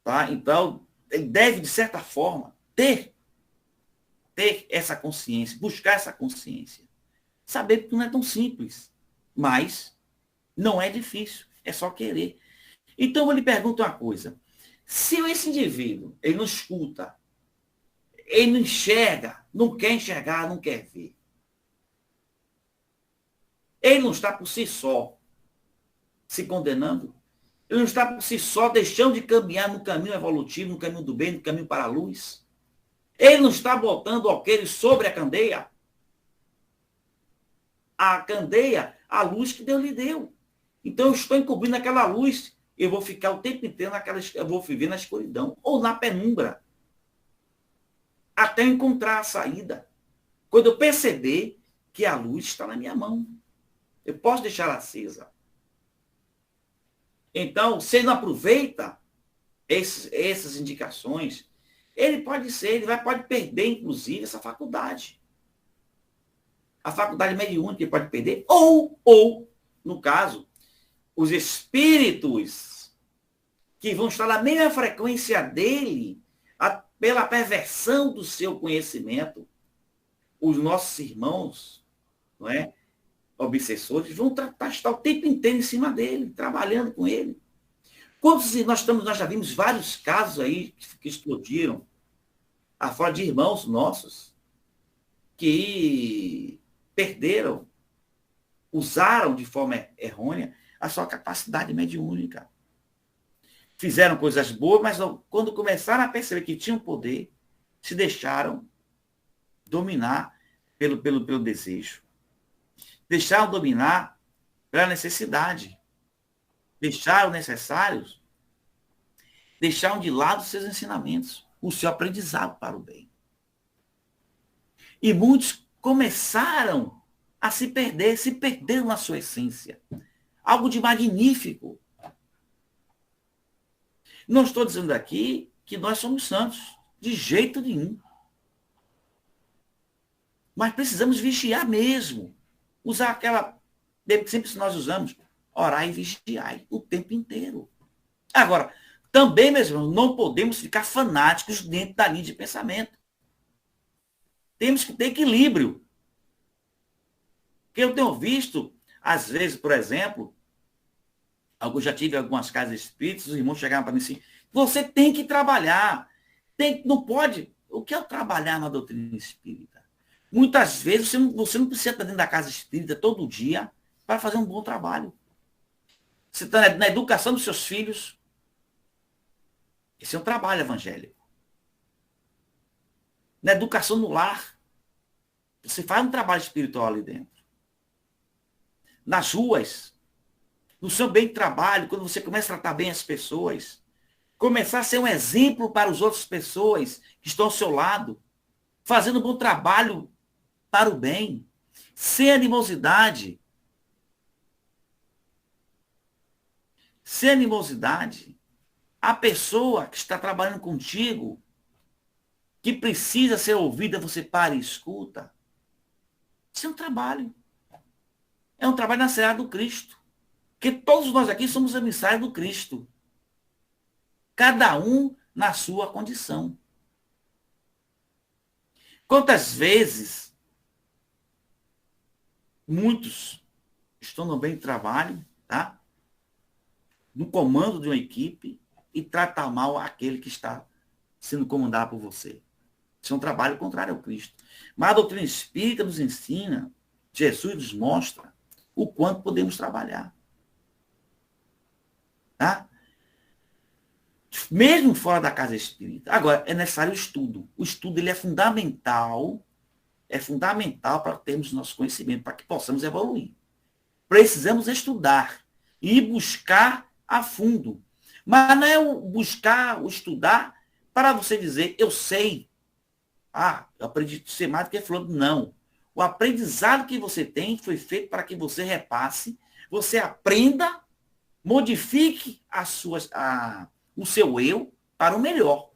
S2: Tá? Então, ele deve, de certa forma, ter essa consciência, buscar essa consciência. Saber que não é tão simples, mas não é difícil, é só querer. Então, eu lhe pergunto uma coisa. Se esse indivíduo, ele não escuta, ele não enxerga, não quer enxergar, não quer ver, ele não está por si só se condenando, ele não está por si só deixando de caminhar no caminho evolutivo, no caminho do bem, no caminho para a luz. Ele não está botando o alqueire sobre a candeia. A candeia, a luz que Deus lhe deu. Então eu estou encobrindo aquela luz, eu vou ficar o tempo inteiro eu vou viver na escuridão ou na penumbra. Até eu encontrar a saída. Quando eu perceber que a luz está na minha mão. Eu posso deixar acesa. Então, se ele não aproveita essas indicações, ele pode perder, inclusive, essa faculdade. A faculdade mediúnica ele pode perder, ou, no caso, os espíritos que vão estar na mesma frequência dele, pela perversão do seu conhecimento, os nossos irmãos, não é? Obsessores, vão estar o tempo inteiro em cima dele, trabalhando com ele. Nós já vimos vários casos aí que explodiram, afora de irmãos nossos, que perderam, usaram de forma errônea a sua capacidade mediúnica. Fizeram coisas boas, mas quando começaram a perceber que tinham poder, se deixaram dominar pelo desejo. Deixaram dominar pela necessidade. Deixaram necessários, deixaram de lado os seus ensinamentos, o seu aprendizado para o bem. E muitos começaram a se perderam na sua essência. Algo de magnífico. Não estou dizendo aqui que nós somos santos, de jeito nenhum. Mas precisamos vigiar mesmo. Usar aquela, sempre nós usamos, orar e vigiar o tempo inteiro. Agora, também, meus irmãos, não podemos ficar fanáticos dentro da linha de pensamento. Temos que ter equilíbrio. Porque eu tenho visto, às vezes, por exemplo, eu já tive algumas casas espíritas, os irmãos chegaram para mim assim, você tem que trabalhar. Não pode. O que é trabalhar na doutrina espírita? Muitas vezes você não precisa estar dentro da casa espírita todo dia para fazer um bom trabalho. Você está na educação dos seus filhos. Esse é um trabalho evangélico. Na educação no lar. Você faz um trabalho espiritual ali dentro. Nas ruas, no seu bem de trabalho, quando você começa a tratar bem as pessoas, começar a ser um exemplo para as outras pessoas que estão ao seu lado, fazendo um bom trabalho para o bem, sem animosidade. Sem animosidade. A pessoa que está trabalhando contigo, que precisa ser ouvida, você para e escuta. Isso é um trabalho. É um trabalho na seara do Cristo. Porque todos nós aqui somos emissários do Cristo. Cada um na sua condição. Quantas vezes muitos estão no bem de trabalho, tá? No comando de uma equipe e tratam mal aquele que está sendo comandado por você. Isso é um trabalho contrário ao Cristo. Mas a doutrina espírita nos ensina, Jesus nos mostra o quanto podemos trabalhar. Tá? Mesmo fora da casa espírita. Agora, é necessário o estudo. O estudo ele é fundamental para termos nosso conhecimento, para que possamos evoluir. Precisamos estudar e buscar a fundo. Mas não é o buscar, o estudar, para você dizer, eu sei. Eu aprendi a ser mais do que fulano. Não. O aprendizado que você tem foi feito para que você repasse, você aprenda, modifique o seu eu para o melhor.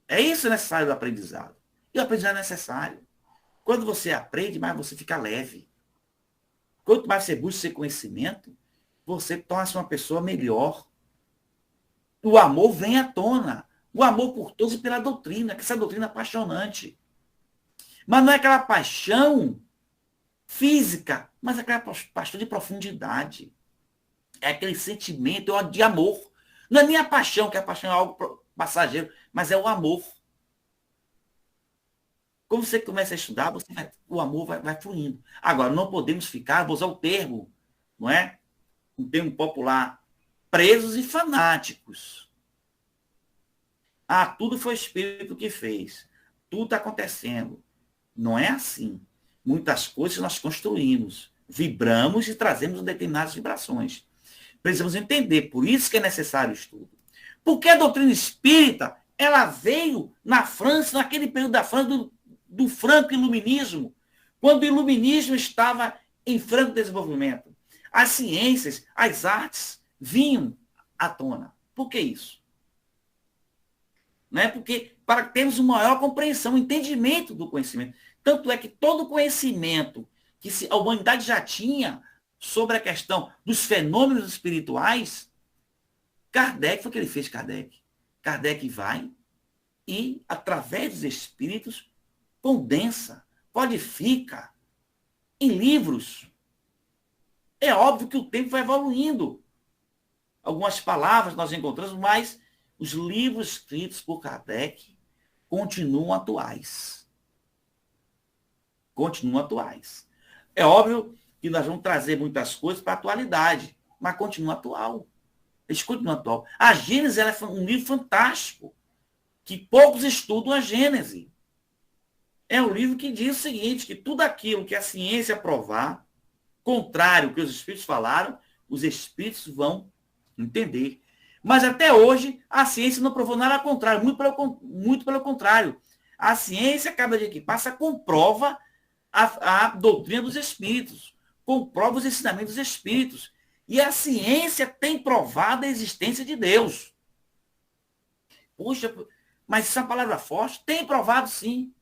S2: É isso necessário do aprendizado. E o aprendizado é necessário. Quando você aprende, mais você fica leve. Quanto mais você busca esse conhecimento, você torna-se uma pessoa melhor. O amor vem à tona. O amor por todos e pela doutrina, que essa doutrina é apaixonante. Mas não é aquela paixão física, mas é aquela paixão de profundidade. É aquele sentimento de amor. Não é nem a paixão, que a paixão é algo passageiro, mas é o amor. Quando você começa a estudar, o amor vai fluindo. Agora, não podemos ficar, vou usar o termo, não é? Um termo popular, presos e fanáticos. Tudo foi o Espírito que fez. Tudo está acontecendo. Não é assim. Muitas coisas nós construímos, vibramos e trazemos determinadas vibrações. Precisamos entender, por isso que é necessário o estudo. Porque a doutrina espírita, ela veio na França, naquele período da França, do franco iluminismo, quando o iluminismo estava em franco desenvolvimento. As ciências, as artes vinham à tona. Por que isso? Não é? Porque para termos uma maior compreensão, entendimento do conhecimento. Tanto é que todo conhecimento que a humanidade já tinha sobre a questão dos fenômenos espirituais, Kardec foi o que ele fez, Kardec. Kardec vai e, através dos espíritos, condensa, codifica em livros. É óbvio que o tempo vai evoluindo. Algumas palavras nós encontramos, mas os livros escritos por Kardec continuam atuais. Continuam atuais. É óbvio que nós vamos trazer muitas coisas para a atualidade, mas continua atual. Eles continuam atual. A Gênese ela é um livro fantástico, que poucos estudam a Gênese. É um livro que diz o seguinte, que tudo aquilo que a ciência provar, contrário ao que os espíritos falaram, os espíritos vão entender. Mas até hoje, a ciência não provou nada ao contrário, muito pelo contrário. A ciência, cada dia que passa, comprova a doutrina dos espíritos, comprova os ensinamentos dos espíritos. E a ciência tem provado a existência de Deus. Puxa, mas essa palavra forte tem provado sim.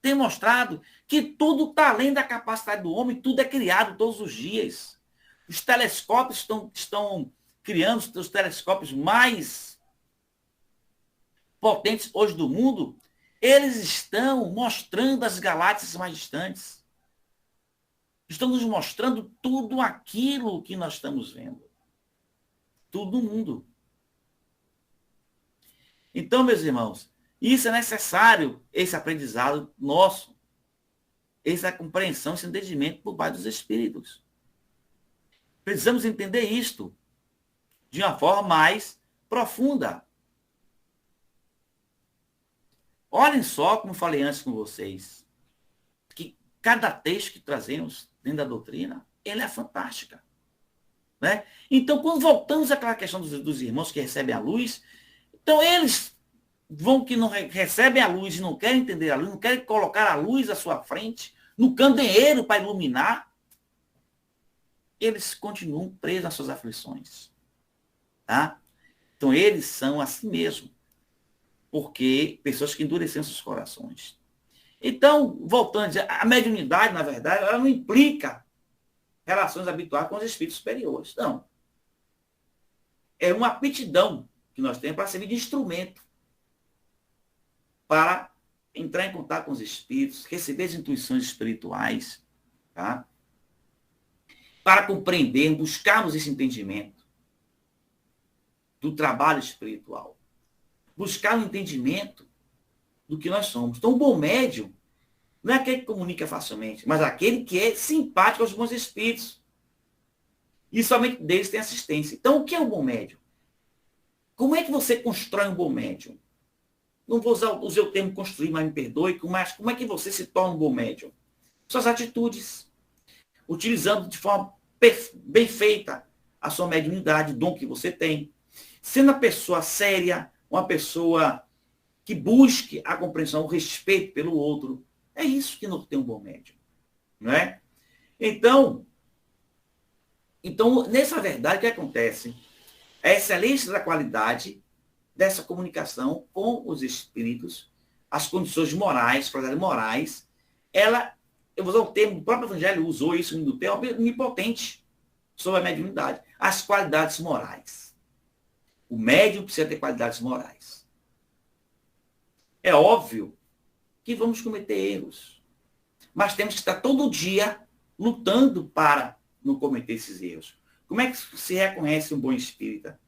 S2: Tem mostrado que tudo está além da capacidade do homem, tudo é criado todos os dias. Os telescópios estão criando os telescópios mais potentes hoje do mundo, eles estão mostrando as galáxias mais distantes. Estão nos mostrando tudo aquilo que nós estamos vendo. Tudo no mundo. Então, meus irmãos, isso é necessário, esse aprendizado nosso, essa compreensão, esse entendimento por parte dos espíritos. Precisamos entender isto de uma forma mais profunda. Olhem só, como falei antes com vocês, que cada texto que trazemos dentro da doutrina, ele é fantástica. Né? Então, quando voltamos àquela questão dos irmãos que recebem a luz, então eles vão que não recebem a luz e não querem entender a luz, não querem colocar a luz à sua frente, no candeeiro para iluminar, eles continuam presos às suas aflições. Tá? Então, eles são assim mesmo, porque pessoas que endureceram seus corações. Então, voltando a dizer, a mediunidade, na verdade, ela não implica relações habituais com os espíritos superiores. Não. É uma aptidão que nós temos para servir de instrumento para entrar em contato com os espíritos, receber as intuições espirituais, tá? Para compreender, buscarmos esse entendimento do trabalho espiritual. Buscar o entendimento do que nós somos. Então, o bom médium não é aquele que comunica facilmente, mas aquele que é simpático aos bons espíritos. E somente deles tem assistência. Então, o que é um bom médium? Como é que você constrói um bom médium? Não vou usar o termo construir, mas me perdoe, mas como é que você se torna um bom médium? Suas atitudes, utilizando de forma bem feita a sua mediunidade, o dom que você tem. Sendo uma pessoa séria, uma pessoa que busque a compreensão, o respeito pelo outro. É isso que não tem um bom médium. Não é? Então, nessa verdade, o que acontece? A excelência da qualidade dessa comunicação com os espíritos, as condições morais, qualidades morais, eu vou usar o termo, o próprio Evangelho usou isso no termo onipotente sobre a mediunidade, as qualidades morais. O médium precisa ter qualidades morais. É óbvio que vamos cometer erros, mas temos que estar todo dia lutando para não cometer esses erros. Como é que se reconhece um bom espírita?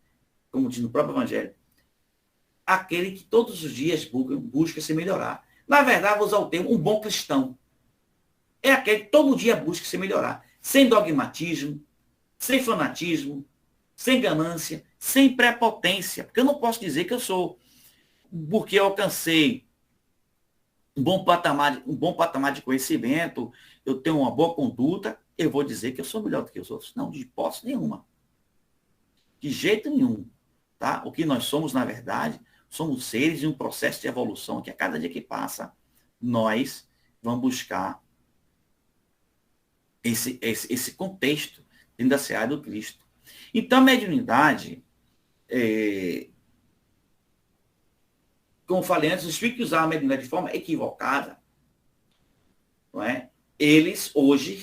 S2: Como diz no próprio Evangelho, aquele que todos os dias busca se melhorar. Na verdade, vou usar o termo um bom cristão. É aquele que todo dia busca se melhorar, sem dogmatismo, sem fanatismo, sem ganância, sem prepotência. Porque eu não posso dizer que eu sou, porque eu alcancei um bom patamar de conhecimento, eu tenho uma boa conduta, eu vou dizer que eu sou melhor do que os outros. Não, de hipótese nenhuma. De jeito nenhum. Tá? O que nós somos, na verdade, somos seres de um processo de evolução que a cada dia que passa, nós vamos buscar esse contexto dentro da seara do Cristo. Então, a mediunidade, como eu falei antes, os espíritos que usaram a mediunidade de forma equivocada, não é? Eles hoje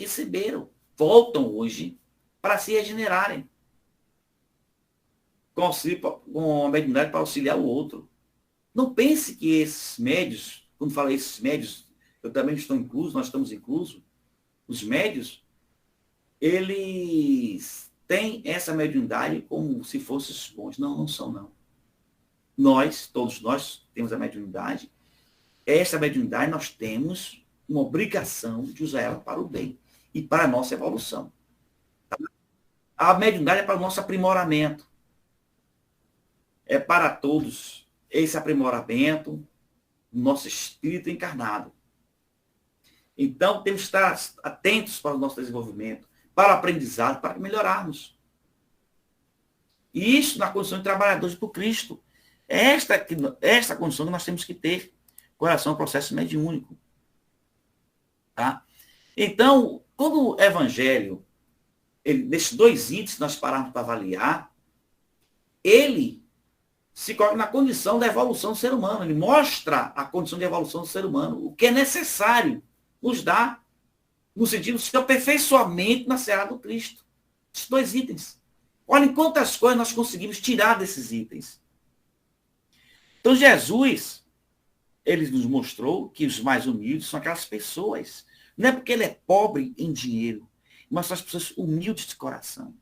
S2: voltam hoje para se regenerarem. Com a mediunidade para auxiliar o outro. Não pense que esses médios, quando falo esses médios, eu também estou incluso, nós estamos inclusos, os médios, eles têm essa mediunidade como se fossem os bons. Não, não são, não. Todos nós temos a mediunidade. Essa mediunidade nós temos uma obrigação de usar ela para o bem e para a nossa evolução. A mediunidade é para o nosso aprimoramento. É para todos esse aprimoramento do nosso espírito encarnado. Então, temos que estar atentos para o nosso desenvolvimento, para o aprendizado, para melhorarmos. E isso na condição de trabalhadores por Cristo. Esta condição que nós temos que ter com relação ao processo mediúnico. Tá? Então, quando o Evangelho, desses dois itens que nós pararmos para avaliar, ele se coloca na condição da evolução do ser humano. Ele mostra a condição de evolução do ser humano, o que é necessário nos dar, no sentido do seu aperfeiçoamento na seara do Cristo. Esses dois itens. Olhem quantas coisas nós conseguimos tirar desses itens. Então, Jesus, ele nos mostrou que os mais humildes são aquelas pessoas. Não é porque ele é pobre em dinheiro, mas são as pessoas humildes de coração,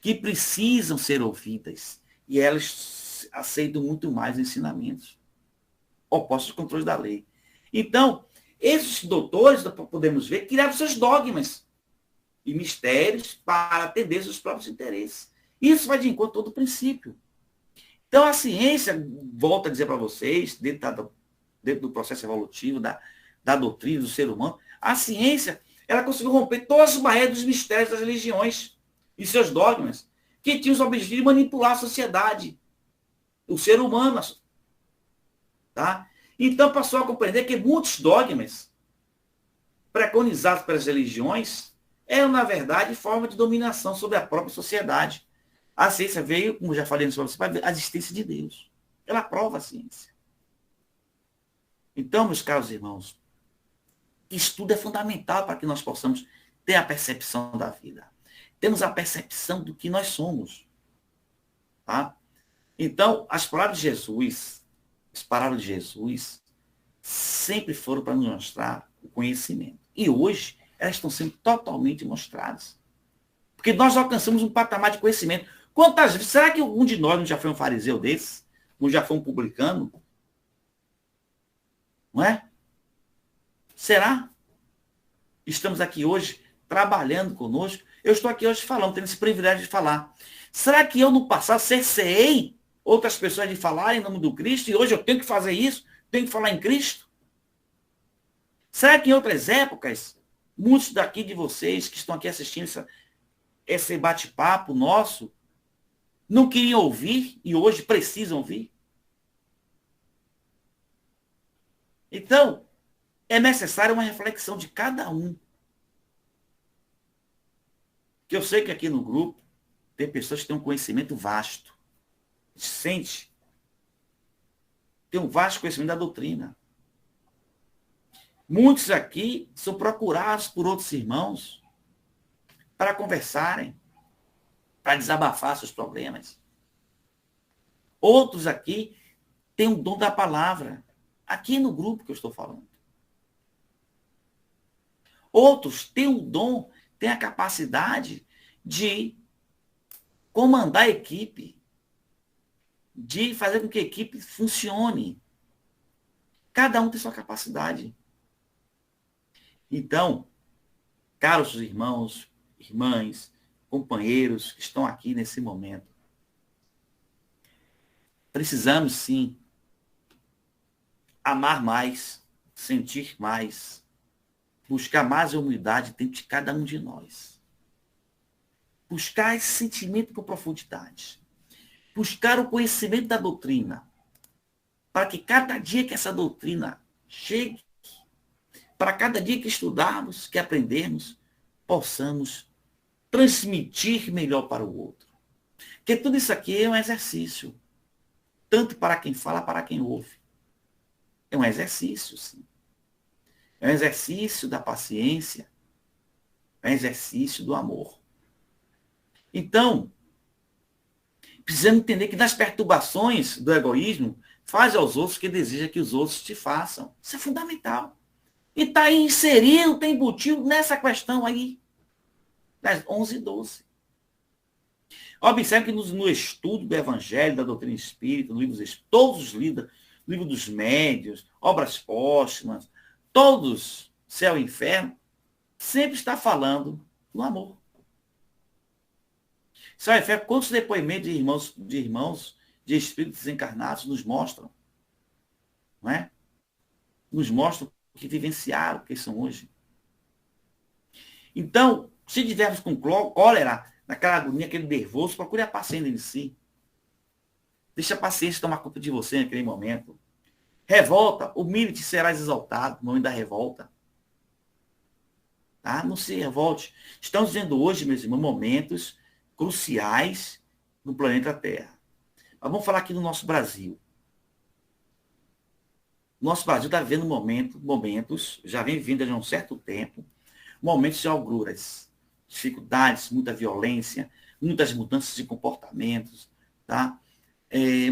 S2: que precisam ser ouvidas. E elas aceitam muito mais ensinamentos opostos aos controles da lei. Então, esses doutores, podemos ver, criaram seus dogmas e mistérios para atender seus próprios interesses. Isso vai de encontro a todo princípio. Então, a ciência, volto a dizer para vocês, dentro dentro do processo evolutivo, da doutrina do ser humano, a ciência, ela conseguiu romper todas as barreiras dos mistérios das religiões e seus dogmas, que tinham o objetivo de manipular a sociedade, o ser humano. Tá? Então passou a compreender que muitos dogmas preconizados pelas religiões eram, na verdade, forma de dominação sobre a própria sociedade. A ciência veio, como já falei sobre você, para ver a existência de Deus. Ela prova a ciência. Então, meus caros irmãos, estudo é fundamental para que nós possamos ter a percepção da vida. Temos a percepção do que nós somos. Tá? Então, as palavras de Jesus sempre foram para nos mostrar o conhecimento. E hoje, elas estão sendo totalmente mostradas. Porque nós alcançamos um patamar de conhecimento. Quantas vezes, será que algum de nós não já foi um fariseu desse? Não já foi um publicano? Não é? Será? Estamos aqui hoje, trabalhando conosco. Eu estou aqui hoje falando, tendo esse privilégio de falar. Será que eu, no passado, cerceei outras pessoas de falar em nome do Cristo e hoje eu tenho que fazer isso? Tenho que falar em Cristo? Será que em outras épocas, muitos daqui de vocês que estão aqui assistindo esse bate-papo nosso, não queriam ouvir e hoje precisam ouvir? Então, é necessária uma reflexão de cada um. Que eu sei que aqui no grupo tem pessoas que têm um conhecimento vasto. Sente. Tem um vasto conhecimento da doutrina. Muitos aqui são procurados por outros irmãos para conversarem, para desabafar seus problemas. Outros aqui têm o dom da palavra. Aqui no grupo que eu estou falando. Outros têm o dom, têm a capacidade de comandar a equipe, de fazer com que a equipe funcione. Cada um tem sua capacidade. Então, caros irmãos, irmãs, companheiros que estão aqui nesse momento, precisamos sim amar mais, sentir mais, buscar mais humildade dentro de cada um de nós. Buscar esse sentimento com profundidade. Buscar o conhecimento da doutrina. Para que cada dia que essa doutrina chegue, para cada dia que estudarmos, que aprendermos, possamos transmitir melhor para o outro. Porque tudo isso aqui é um exercício. Tanto para quem fala, para quem ouve. É um exercício, sim. É um exercício da paciência. É um exercício do amor. Então, precisamos entender que nas perturbações do egoísmo, faz aos outros o que deseja que os outros te façam. Isso é fundamental. E está aí inserido, está embutido nessa questão aí, das 11 e 12. Observe que no estudo do Evangelho, da doutrina espírita, no livro todos os livros, livro dos médios, obras póstumas, todos, céu e inferno, sempre está falando no amor. Céu e inferno, quantos depoimentos de espíritos desencarnados nos mostram, não é? Nos mostram que vivenciaram, que são hoje. Então, se tivermos com cólera, naquela agonia, aquele nervoso, procure a paciência em si. Deixa a paciência tomar conta de você naquele momento. Revolta, humilhe-te, serás exaltado no momento da revolta. Tá? Não se revolte. Estamos vendo hoje, meus irmãos, momentos cruciais no planeta Terra. Mas vamos falar aqui do nosso Brasil. Nosso Brasil está vivendo momentos, já vem vivendo há um certo tempo, momentos de agruras, dificuldades, muita violência, muitas mudanças de comportamentos, tá?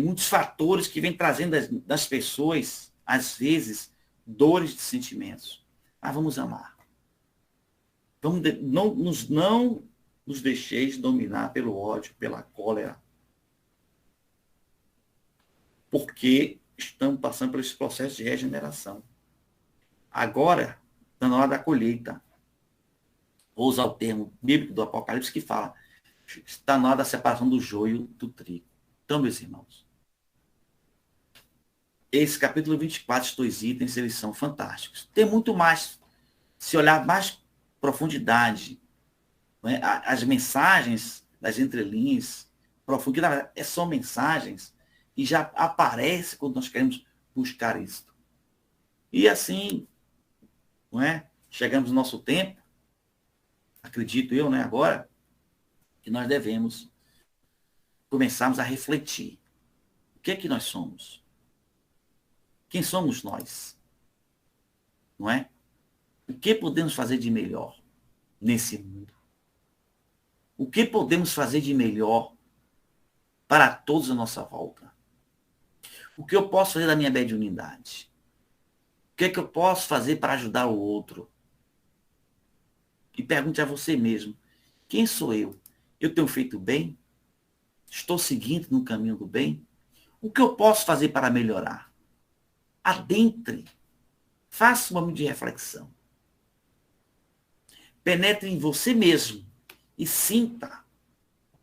S2: Muitos fatores que vêm trazendo das pessoas, às vezes, dores de sentimentos. Mas vamos amar. Não nos deixeis dominar pelo ódio, pela cólera. Porque estamos passando por esse processo de regeneração. Agora, está na hora da colheita. Vou usar o termo bíblico do Apocalipse que fala, está na hora da separação do joio do trigo. Então, meus irmãos, esse capítulo 24, esses 2 itens, eles são fantásticos. Tem muito mais, se olhar mais profundidade, né? As mensagens das entrelinhas, profundas, que na verdade são mensagens que já aparecem quando nós queremos buscar isso. E assim, não é? Chegamos no nosso tempo, acredito eu, né, agora, que nós devemos começarmos a refletir. O que é que nós somos? Quem somos nós? Não é? O que podemos fazer de melhor nesse mundo? O que podemos fazer de melhor para todos à nossa volta? O que eu posso fazer da minha mediunidade? O que é que eu posso fazer para ajudar o outro? E pergunte a você mesmo, quem sou eu? Eu tenho feito bem? Estou seguindo no caminho do bem? O que eu posso fazer para melhorar? Adentre. Faça um momento de reflexão. Penetre em você mesmo e sinta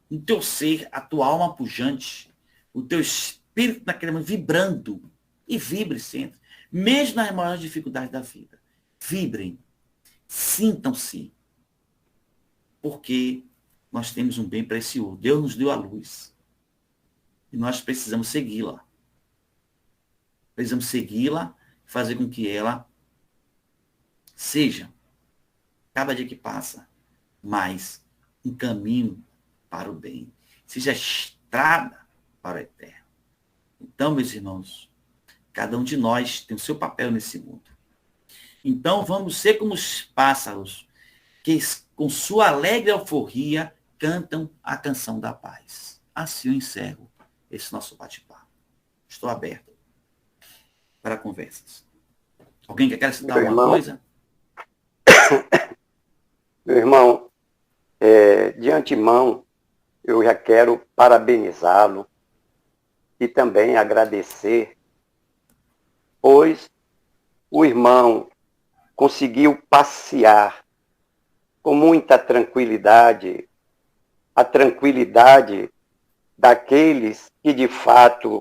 S2: no teu ser, a tua alma pujante, o teu espírito naquele momento vibrando. E vibre sempre, mesmo nas maiores dificuldades da vida. Vibrem, sintam-se, porque nós temos um bem precioso. Deus nos deu a luz. E nós precisamos segui-la. Precisamos segui-la, fazer com que ela seja, cada dia que passa, mais um caminho para o bem. Seja estrada para o eterno. Então, meus irmãos, cada um de nós tem o seu papel nesse mundo. Então, vamos ser como os pássaros que, com sua alegre alforria, cantam a canção da paz. Assim eu encerro esse nosso bate-papo. Estou aberto para conversas. Alguém quer acrescentar alguma coisa?
S1: Meu irmão, de antemão, eu já quero parabenizá-lo e também agradecer, pois o irmão conseguiu passear com muita tranquilidade, a tranquilidade daqueles que de fato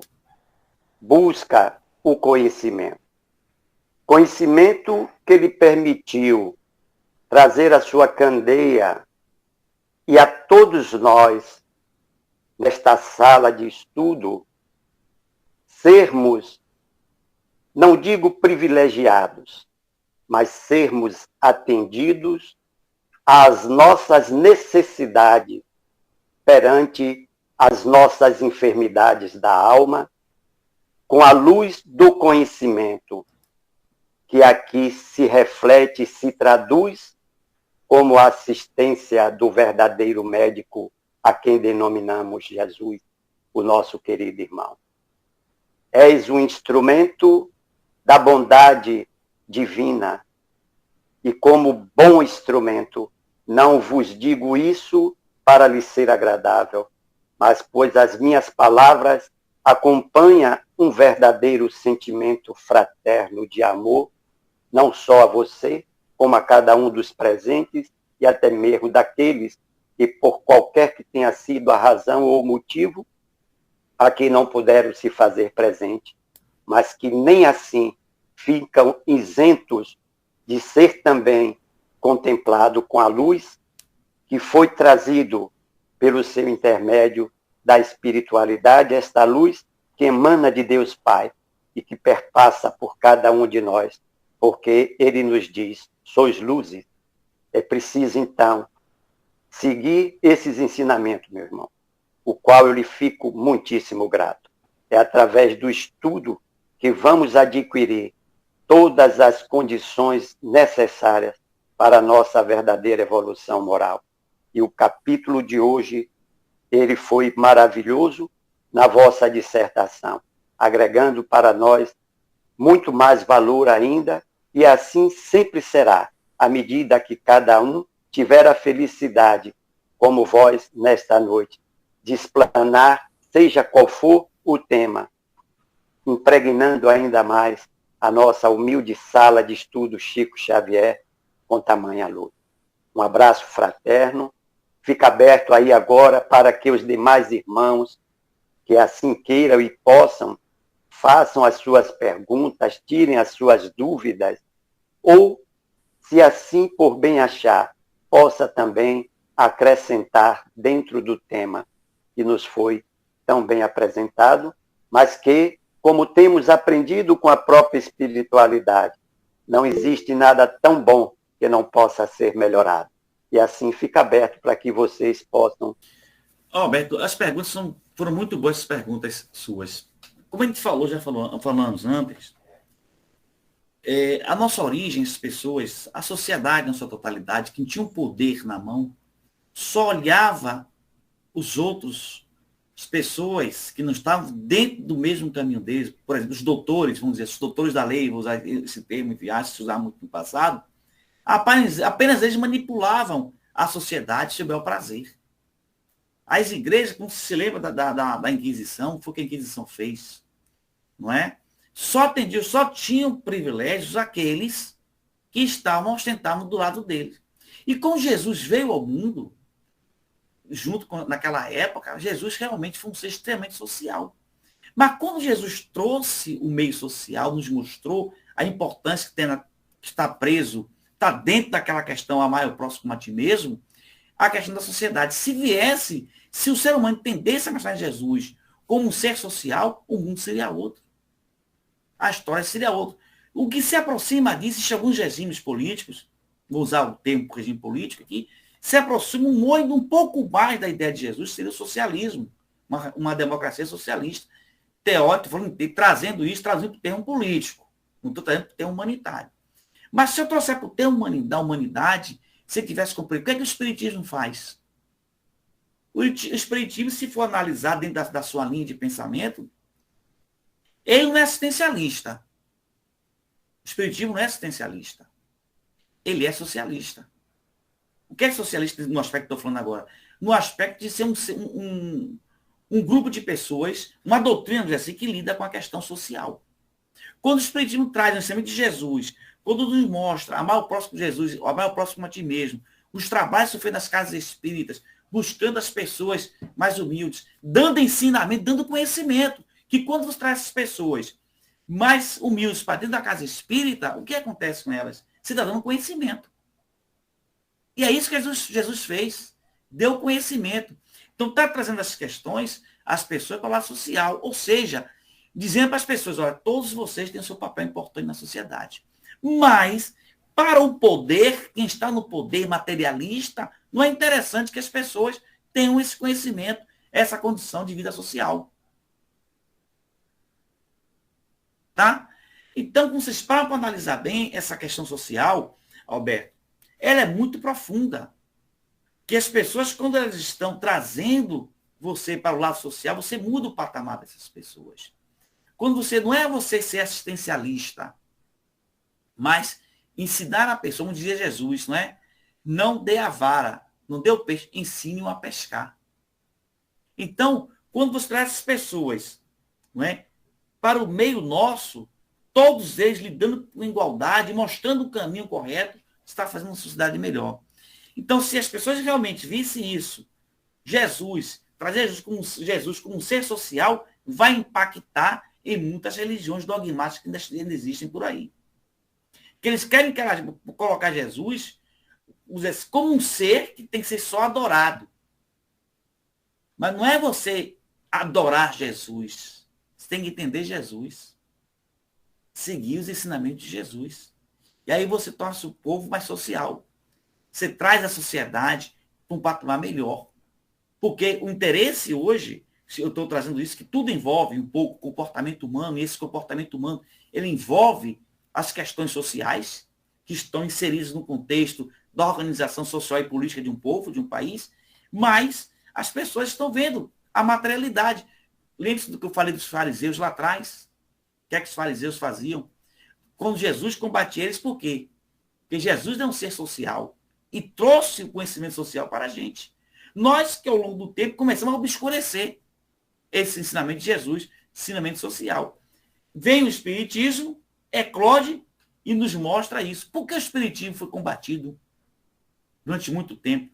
S1: busca o conhecimento. Conhecimento que lhe permitiu trazer a sua candeia e a todos nós, nesta sala de estudo, sermos, não digo privilegiados, mas sermos atendidos às nossas necessidades perante as nossas enfermidades da alma, com a luz do conhecimento, que aqui se reflete e se traduz como a assistência do verdadeiro médico, a quem denominamos Jesus, o nosso querido irmão. És um instrumento da bondade divina, e como bom instrumento, não vos digo isso para lhe ser agradável, mas pois as minhas palavras acompanham um verdadeiro sentimento fraterno de amor, não só a você, como a cada um dos presentes e até mesmo daqueles que, por qualquer que tenha sido a razão ou o motivo, a quem não puderam se fazer presente, mas que nem assim ficam isentos de ser também contemplado com a luz que foi trazido pelo seu intermédio da espiritualidade, esta luz que emana de Deus Pai e que perpassa por cada um de nós, porque ele nos diz, sois luzes. É preciso, então, seguir esses ensinamentos, meu irmão, o qual eu lhe fico muitíssimo grato. É através do estudo que vamos adquirir todas as condições necessárias para a nossa verdadeira evolução moral. E o capítulo de hoje, ele foi maravilhoso na vossa dissertação, agregando para nós muito mais valor ainda, e assim sempre será, à medida que cada um tiver a felicidade, como vós nesta noite, de explanar, seja qual for o tema, impregnando ainda mais a nossa humilde sala de estudo Chico Xavier com tamanha luz. Um abraço fraterno, fica aberto aí agora para que os demais irmãos que assim queiram e possam façam as suas perguntas, tirem as suas dúvidas, ou, se assim por bem achar, possa também acrescentar dentro do tema que nos foi tão bem apresentado, mas que, como temos aprendido com a própria espiritualidade, não existe nada tão bom que não possa ser melhorado. E assim fica aberto para que vocês possam.
S2: Alberto, as perguntas foram muito boas, as perguntas suas. Como a gente falou, falamos antes, a nossa origem, as pessoas, a sociedade na sua totalidade, quem tinha um poder na mão, só olhava os outros, as pessoas que não estavam dentro do mesmo caminho deles, por exemplo, os doutores, vamos dizer, os doutores da lei, vou usar esse termo, entre aspas, se usar muito no passado, apenas eles manipulavam a sociedade sob o prazer. As igrejas, como se lembra da Inquisição, foi o que a Inquisição fez, não é? Só tinham privilégios aqueles que ostentavam do lado dele. E quando Jesus veio ao mundo, naquela época, Jesus realmente foi um ser extremamente social. Mas quando Jesus trouxe o meio social, nos mostrou a importância que está preso, está dentro daquela questão, amar o próximo como a ti mesmo, a questão da sociedade. Se o ser humano entendesse a mensagem de Jesus como um ser social, o mundo seria outro. A história seria outra. O que se aproxima disso, existem alguns regimes políticos, vou usar o termo regime político aqui, se aproxima um pouco mais da ideia de Jesus, seria o socialismo, uma democracia socialista. Teórico, trazendo para o termo político, não estou trazendo para o termo humanitário. Mas se eu trouxer para o termo da humanidade, se eu tivesse compreendido, o que é que o Espiritismo faz? O Espiritismo, se for analisar dentro da sua linha de pensamento, ele não é assistencialista. O Espiritismo não é assistencialista. Ele é socialista. O que é socialista no aspecto que estou falando agora? No aspecto de ser um grupo de pessoas, uma doutrina, assim, que lida com a questão social. Quando o Espiritismo traz o ensinamento de Jesus, quando nos mostra amar o próximo de Jesus, amar o próximo a ti mesmo, os trabalhos que são feitos nas casas espíritas, buscando as pessoas mais humildes, dando ensinamento, dando conhecimento, que quando você traz essas pessoas mais humildes para dentro da casa espírita, o que acontece com elas? Você está dando conhecimento. E é isso que Jesus fez, deu conhecimento. Então, está trazendo essas questões às pessoas para o lado social, ou seja, dizendo para as pessoas, olha, todos vocês têm o seu papel importante na sociedade. Mas, para o poder, quem está no poder materialista, não é interessante que as pessoas tenham esse conhecimento, essa condição de vida social. Tá? Então, quando vocês param para analisar bem essa questão social, Alberto, ela é muito profunda. Que as pessoas, quando elas estão trazendo você para o lado social, você muda o patamar dessas pessoas. Quando você não é você ser assistencialista, mas ensinar a pessoa, como dizia Jesus, não é? Não dê a vara, não dê o peixe, ensine-o a pescar. Então, quando você traz essas pessoas, não é? Para o meio nosso, todos eles lidando com igualdade, mostrando o caminho correto, está fazendo uma sociedade melhor. Então, se as pessoas realmente vissem isso, trazer Jesus como um ser social, vai impactar em muitas religiões dogmáticas que ainda existem por aí. Que eles querem colocar Jesus como um ser que tem que ser só adorado. Mas não é você adorar Jesus. Você tem que entender Jesus. Seguir os ensinamentos de Jesus. E aí você torna o povo mais social. Você traz a sociedade para um patamar melhor. Porque o interesse hoje, se eu estou trazendo isso, que tudo envolve um pouco o comportamento humano, e esse comportamento humano, ele envolve as questões sociais, que estão inseridas no contexto da organização social e política de um povo, de um país, mas as pessoas estão vendo a materialidade. Lembre-se do que eu falei dos fariseus lá atrás. O que é que os fariseus faziam? Quando Jesus combatia eles, por quê? Porque Jesus é um ser social e trouxe o conhecimento social para a gente. Nós, que ao longo do tempo, começamos a obscurecer esse ensinamento de Jesus, ensinamento social. Vem o Espiritismo, eclode e nos mostra isso. Por que o Espiritismo foi combatido durante muito tempo?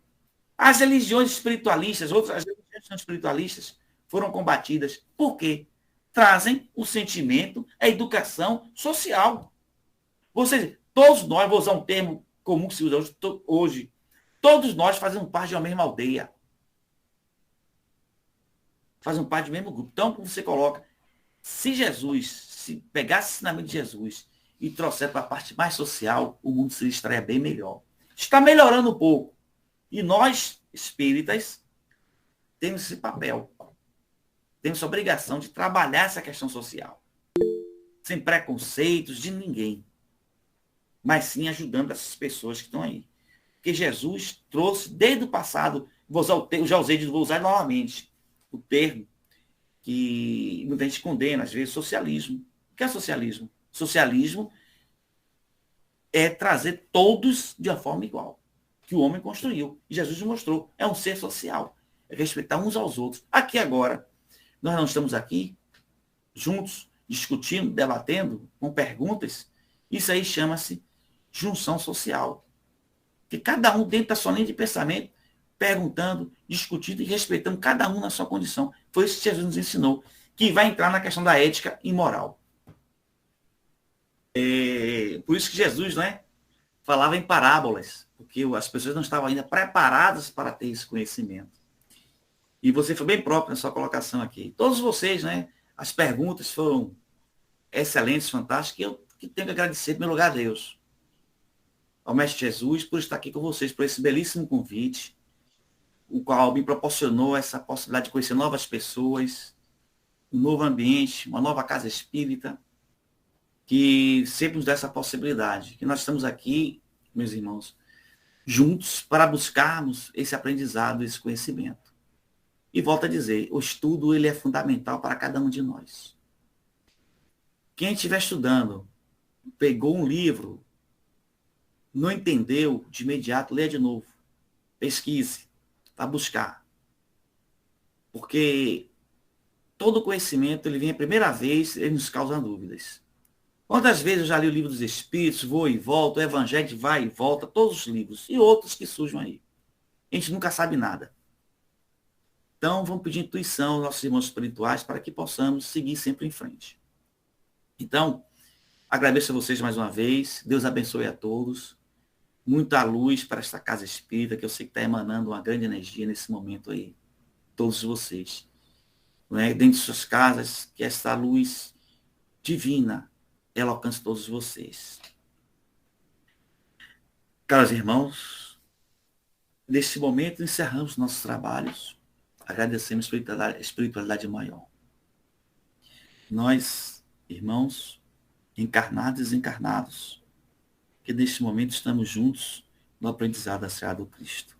S2: As religiões espiritualistas, outras religiões espiritualistas foram combatidas. Por quê? trazem o sentimento, a educação social. Vocês, todos nós, vou usar um termo comum que se usa hoje, todos nós fazemos parte de uma mesma aldeia. Fazem parte do mesmo grupo. Então, como você coloca, se Jesus, se pegasse o ensinamento de Jesus e trouxer para a parte mais social, o mundo se estaria bem melhor. Está melhorando um pouco. E nós, espíritas, temos esse papel. Temos essa obrigação de trabalhar essa questão social. Sem preconceitos de ninguém. Mas sim ajudando essas pessoas que estão aí. Porque Jesus trouxe desde o passado, vou usar novamente o termo que muita gente condena, às vezes, socialismo. O que é socialismo? Socialismo é trazer todos de uma forma igual, que o homem construiu. E Jesus mostrou. É um ser social. É respeitar uns aos outros. Aqui agora, nós não estamos aqui juntos, discutindo, debatendo, com perguntas. Isso aí chama-se junção social. Que cada um, dentro da sua linha de pensamento, perguntando, discutindo e respeitando cada um na sua condição. Foi isso que Jesus nos ensinou, que vai entrar na questão da ética e moral. Por isso que Jesus, né, falava em parábolas, porque as pessoas não estavam ainda preparadas para ter esse conhecimento. E você foi bem próprio na sua colocação aqui. Todos vocês, né, as perguntas foram excelentes, fantásticas, e eu tenho que agradecer, em primeiro lugar, a Deus, ao Mestre Jesus, por estar aqui com vocês, por esse belíssimo convite, o qual me proporcionou essa possibilidade de conhecer novas pessoas, um novo ambiente, uma nova casa espírita, que sempre nos dá essa possibilidade, que nós estamos aqui, meus irmãos, juntos para buscarmos esse aprendizado, esse conhecimento. E volto a dizer, o estudo ele é fundamental para cada um de nós. Quem estiver estudando, pegou um livro, não entendeu, de imediato, leia de novo. Pesquise, para buscar. Porque todo conhecimento, ele vem a primeira vez, ele nos causa dúvidas. Quantas vezes eu já li o livro dos Espíritos, vou e volto, o Evangelho vai e volta, todos os livros, e outros que surgem aí. A gente nunca sabe nada. Então, vamos pedir intuição aos nossos irmãos espirituais para que possamos seguir sempre em frente. Então, agradeço a vocês mais uma vez. Deus abençoe a todos. Muita luz para esta casa espírita, que eu sei que está emanando uma grande energia nesse momento aí. Todos vocês. Né? Dentro de suas casas, que essa luz divina, ela alcance todos vocês. Caros irmãos, nesse momento encerramos nossos trabalhos. Agradecemos a espiritualidade maior. Nós, irmãos, encarnados e desencarnados, que neste momento estamos juntos no aprendizado da Seara do Cristo.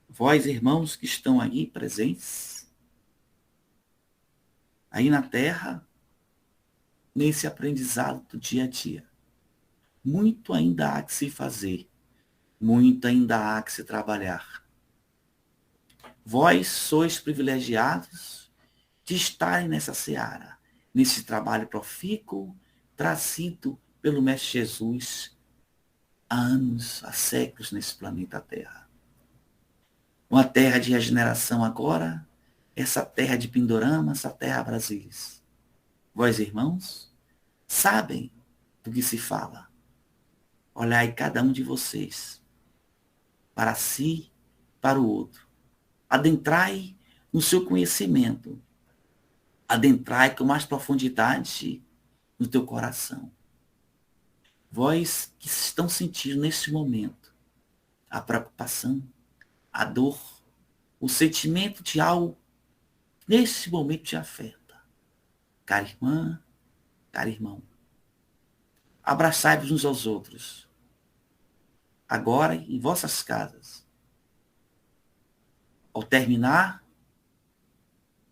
S2: Vós, irmãos, que estão aí presentes, aí na Terra, nesse aprendizado do dia a dia. Muito ainda há que se fazer, muito ainda há que se trabalhar. Vós sois privilegiados de estarem nessa seara, nesse trabalho profícuo, trazido pelo Mestre Jesus há anos, há séculos nesse planeta Terra. Uma terra de regeneração agora, essa terra de Pindorama, essa terra Brasilis. Vós, irmãos, sabem do que se fala. Olhai cada um de vocês, para si, para o outro. Adentrai no seu conhecimento. Adentrai com mais profundidade no teu coração. Vós que estão sentindo nesse momento a preocupação, a dor, o sentimento de algo que nesse momento te afeta. Cara irmã, cara irmão, abraçai-vos uns aos outros. Agora em vossas casas. Ao terminar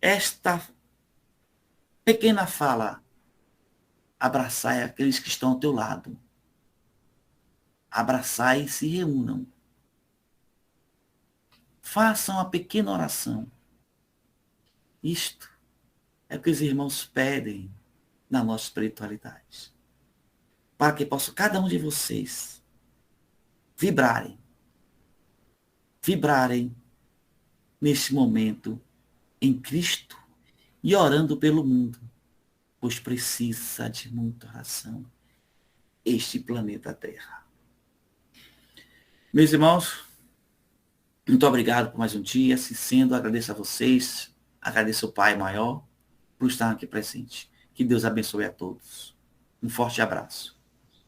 S2: esta pequena fala, abraçai aqueles que estão ao teu lado. Abraçai e se reúnam. Façam uma pequena oração. Isto é o que os irmãos pedem na nossa espiritualidade. Para que possa cada um de vocês vibrarem neste momento em Cristo e orando pelo mundo, pois precisa de muita oração este planeta Terra. Meus irmãos, muito obrigado por mais um dia. Se sendo, agradeço a vocês, agradeço ao Pai Maior por estar aqui presente. Que Deus abençoe a todos. Um forte abraço.